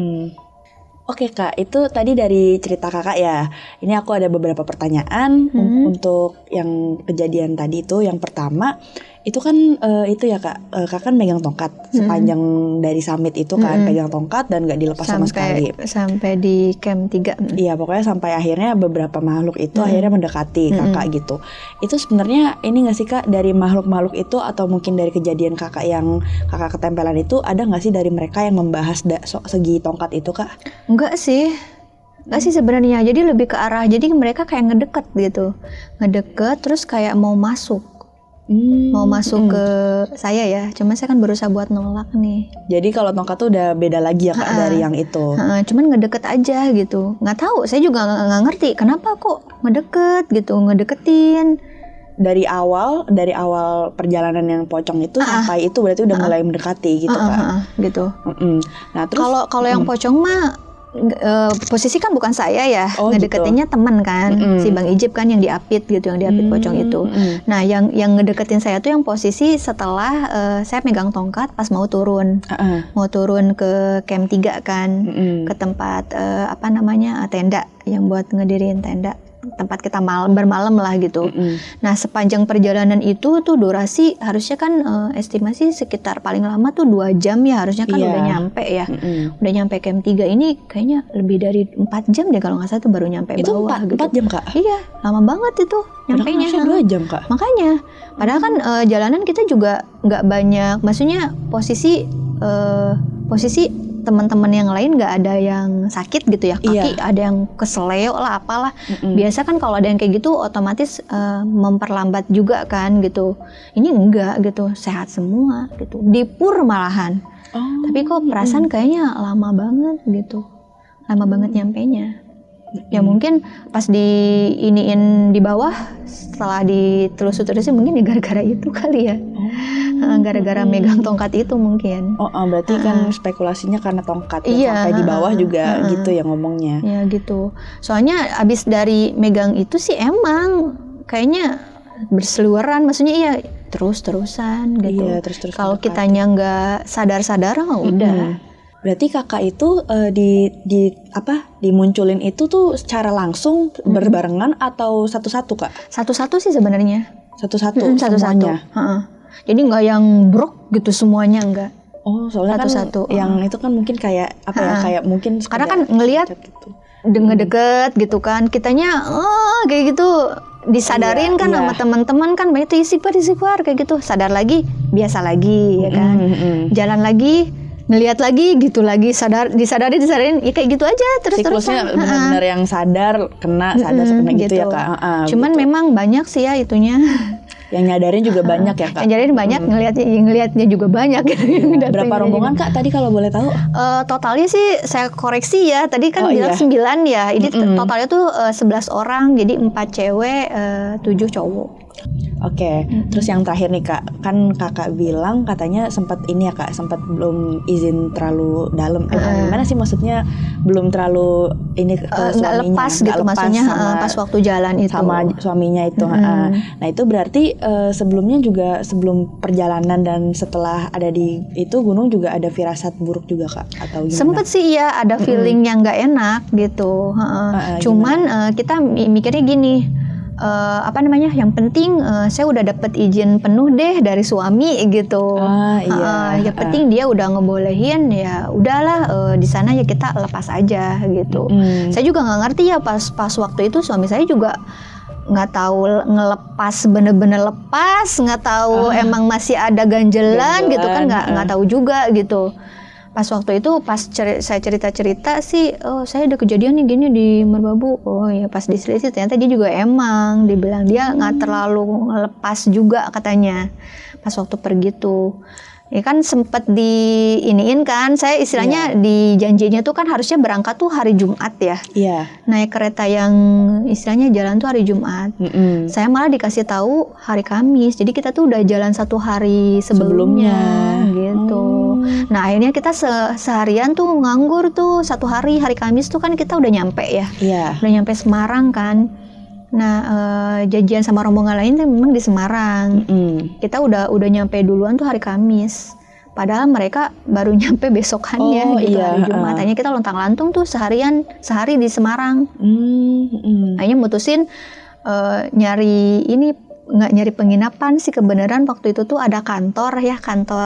Oke Kak, itu tadi dari cerita Kakak ya. Ini aku ada beberapa pertanyaan untuk yang kejadian tadi itu. Yang pertama, itu kan itu ya Kak, Kakak kan megang tongkat sepanjang dari summit itu kan, pegang tongkat dan gak dilepas sama sekali. Sampai di camp 3. Iya, pokoknya sampai akhirnya beberapa makhluk itu akhirnya mendekati Kakak gitu. Itu sebenarnya ini gak sih Kak, dari makhluk-makhluk itu atau mungkin dari kejadian Kakak yang Kakak ketempelan itu, ada gak sih dari mereka yang membahas segi tongkat itu Kak? Enggak sih sebenarnya. Jadi lebih ke arah, jadi mereka kayak ngedeket gitu, terus kayak mau masuk ke saya ya. Cuma saya kan berusaha buat nolak nih. Jadi kalau tongkat tuh udah beda lagi ya Kak dari yang itu. Cuman ngedeket aja gitu. Nggak tahu, saya juga nggak ngerti kenapa kok ngedeketin. Dari awal perjalanan yang pocong itu sampai itu berarti udah mulai mendekati gitu Kak. Gitu. Nah terus kalau yang pocong mah posisi kan bukan saya ya, ngedeketinnya teman kan, si Bang Ijip kan yang diapit gitu, yang diapit pocong itu. Nah yang ngedeketin saya tuh yang posisi setelah saya megang tongkat pas mau turun ke camp 3 kan, ke tempat tenda yang buat ngedirin tenda, tempat kita bermalam lah gitu. Nah sepanjang perjalanan itu tuh durasi harusnya kan estimasi sekitar paling lama tuh 2 jam ya, harusnya kan udah nyampe ya. Udah nyampe camp 3 ini kayaknya lebih dari 4 jam deh kalau nggak salah tuh baru nyampe itu bawah. Itu 4 jam Kak? Iya, lama banget itu nyampenya. Padahal 2 jam Kak? Makanya, padahal kan jalanan kita juga nggak banyak, maksudnya posisi teman-teman yang lain nggak ada yang sakit gitu ya, kaki ada yang keseleo lah apalah. Biasa kan kalau ada yang kayak gitu otomatis memperlambat juga kan gitu. Ini enggak gitu, sehat semua gitu, dipur malahan. Tapi kok perasaan kayaknya lama banget gitu, lama banget nyampenya. Ya mungkin pas diiniin di bawah setelah ditelus-telusin mungkin ya gara-gara itu kali ya. Gara-gara megang tongkat itu mungkin. Berarti kan spekulasinya karena tongkat sampai di bawah juga gitu ya ngomongnya. Ya gitu. Soalnya abis dari megang itu sih emang kayaknya berseliweran, maksudnya iya terus-terusan gitu. Iya, terus-terusan. Kalau kitanya nggak sadar-sadar udah. Berarti Kakak itu dimunculin itu tuh secara langsung berbarengan atau satu-satu Kak? Satu-satu sih sebenarnya. Satu-satu semuanya. Jadi nggak yang brok gitu semuanya, enggak. Soalnya satu-satu. Kan yang itu kan mungkin kayak kayak mungkin karena kan ngelihat gitu. Ngedeket gitu kan, kitanya kayak gitu disadarin kan sama teman-teman kan, itu istighfar kayak gitu, sadar lagi biasa lagi ya kan. Jalan lagi ngelihat lagi gitu lagi, disadarin ya kayak gitu aja Siklusnya terus-terusan. benar-benar yang sadar kena gitu ya Kak. Cuman gitu. memang banyak sih ya itunya. Yang nyadarin juga banyak ya Kak. Yang nyadarin banyak, ngelihatnya juga banyak gitu. Berapa rombongan Kak tadi kalau boleh tahu? Totalnya sih saya koreksi ya. Tadi kan bilang iya. 9 ya. Ini totalnya tuh 11 orang, jadi 4 cewek, 7 cowok. Oke, terus yang terakhir nih Kak, kan Kakak bilang katanya sempat ini ya Kak, sempat belum izin terlalu dalam. Gimana sih maksudnya belum terlalu ini ke Nggak suaminya? lepas gitu maksudnya pas waktu jalan itu. Sama suaminya itu. Nah itu berarti sebelumnya juga sebelum perjalanan dan setelah ada di itu gunung juga ada firasat buruk juga Kak atau gimana? Sempet sih ya ada feeling yang nggak enak gitu. Cuman kita mikirnya gini. Apa namanya? Yang penting saya udah dapet izin penuh deh dari suami gitu. Yang penting dia udah ngebolehin ya udahlah di sana ya kita lepas aja gitu. Saya juga nggak ngerti ya pas waktu itu suami saya juga nggak tahu ngelepas bener-bener lepas, nggak tahu emang masih ada ganjelan gitu kan, nggak tahu juga gitu. Pas waktu itu saya cerita sih, oh saya ada kejadian nih gini di Merbabu. Oh ya pas diselidiki ternyata dia juga emang dibilang dia nggak terlalu lepas juga katanya pas waktu pergi tuh. Ya kan sempet diiniin kan, saya istilahnya di janjinya tuh kan harusnya berangkat tuh hari Jumat ya. Naik kereta yang istilahnya jalan tuh hari Jumat. Saya malah dikasih tahu hari Kamis, jadi kita tuh udah jalan 1 hari sebelumnya gitu. Nah akhirnya kita seharian tuh nganggur tuh 1 hari Kamis tuh kan kita udah nyampe ya. Udah nyampe Semarang kan. Nah janjian sama rombongan lain tuh memang di Semarang. Kita udah nyampe duluan tuh hari Kamis. Padahal mereka baru nyampe besokannya gitu hari Jumat. Akhirnya kita lontang-lantung tuh sehari di Semarang. Akhirnya mutusin nyari nggak nyari penginapan sih, kebenaran waktu itu tuh ada kantor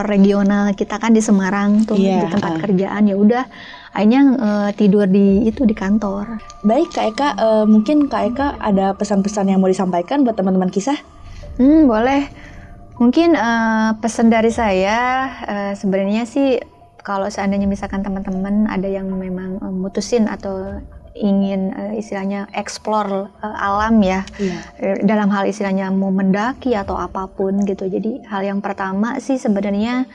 regional kita kan di Semarang tuh di tempat kerjaan. Ya udah akhirnya tidur di kantor. Baik Kak Eka, mungkin Kak Eka ada pesan-pesan yang mau disampaikan buat teman-teman kisah? Boleh. Mungkin pesan dari saya sebenarnya sih kalau seandainya misalkan teman-teman ada yang memang mutusin atau ingin istilahnya explore alam ya, dalam hal istilahnya mau mendaki atau apapun gitu. Jadi hal yang pertama sih sebenarnya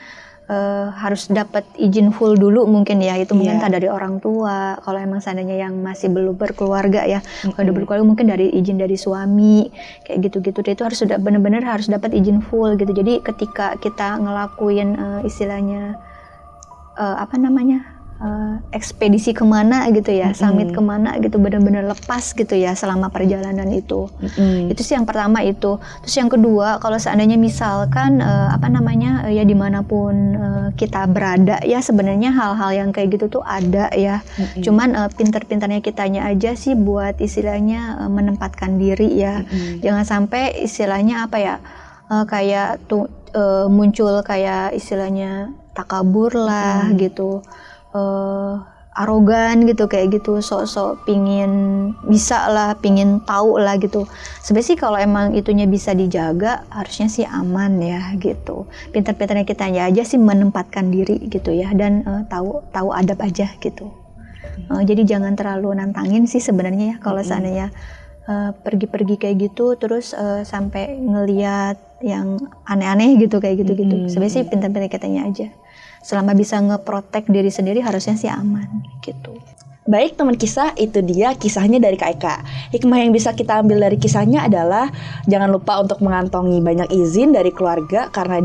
harus dapat izin full dulu mungkin ya, itu mungkin entah dari orang tua kalau emang seandainya yang masih belum berkeluarga ya. Kalau udah berkeluarga mungkin dari izin dari suami kayak gitu-gitu. Itu harus sudah benar-benar harus dapat izin full gitu. Jadi ketika kita ngelakuin istilahnya ekspedisi kemana gitu ya, summit kemana gitu, benar-benar lepas gitu ya selama perjalanan itu. Itu sih yang pertama itu. Terus yang kedua, kalau seandainya misalkan ya dimanapun kita berada ya, sebenarnya hal-hal yang kayak gitu tuh ada ya. Cuman pinter-pinternya kitanya aja sih buat istilahnya menempatkan diri ya. Jangan sampai istilahnya kayak tuh muncul kayak istilahnya takabur lah gitu. Arogan gitu kayak gitu, sok-sok pingin bisa lah, pingin tahu lah gitu. Sebenarnya sih kalau emang itunya bisa dijaga harusnya sih aman ya gitu. Pintar-pintarnya kita aja sih menempatkan diri gitu ya, dan tahu adab aja gitu. Jadi jangan terlalu nantangin sih sebenarnya ya kalau seandainya pergi-pergi kayak gitu terus sampai ngelihat yang aneh-aneh gitu kayak gitu-gitu. Sebenarnya sih pintar-pintar kitanya aja. Selama bisa ngeprotek diri sendiri harusnya sih aman gitu. Baik teman kisah, itu dia kisahnya dari Kak Eka. Hikmah yang bisa kita ambil dari kisahnya adalah jangan lupa untuk mengantongi banyak izin dari keluarga, karena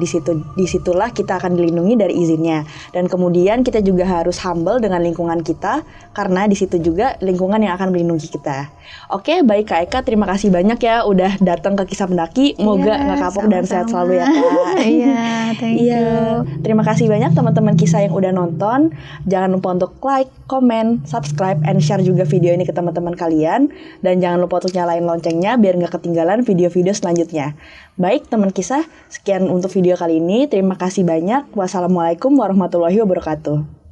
disitulah kita akan dilindungi dari izinnya. Dan kemudian kita juga harus humble dengan lingkungan kita, karena disitu juga lingkungan yang akan melindungi kita. Oke, baik Kak Eka, terima kasih banyak ya udah datang ke Kisah Pendaki. Moga nggak kapok dan sehat selalu ya Kak. Thank you. Terima kasih banyak teman-teman kisah yang udah nonton. Jangan lupa untuk like, comment, subscribe, and share juga video ini ke teman-teman kalian. Dan jangan lupa untuk nyalain loncengnya biar nggak ketinggalan video-video selanjutnya. Baik teman kisah, sekian untuk video kali ini. Terima kasih banyak. Wassalamualaikum warahmatullahi wabarakatuh.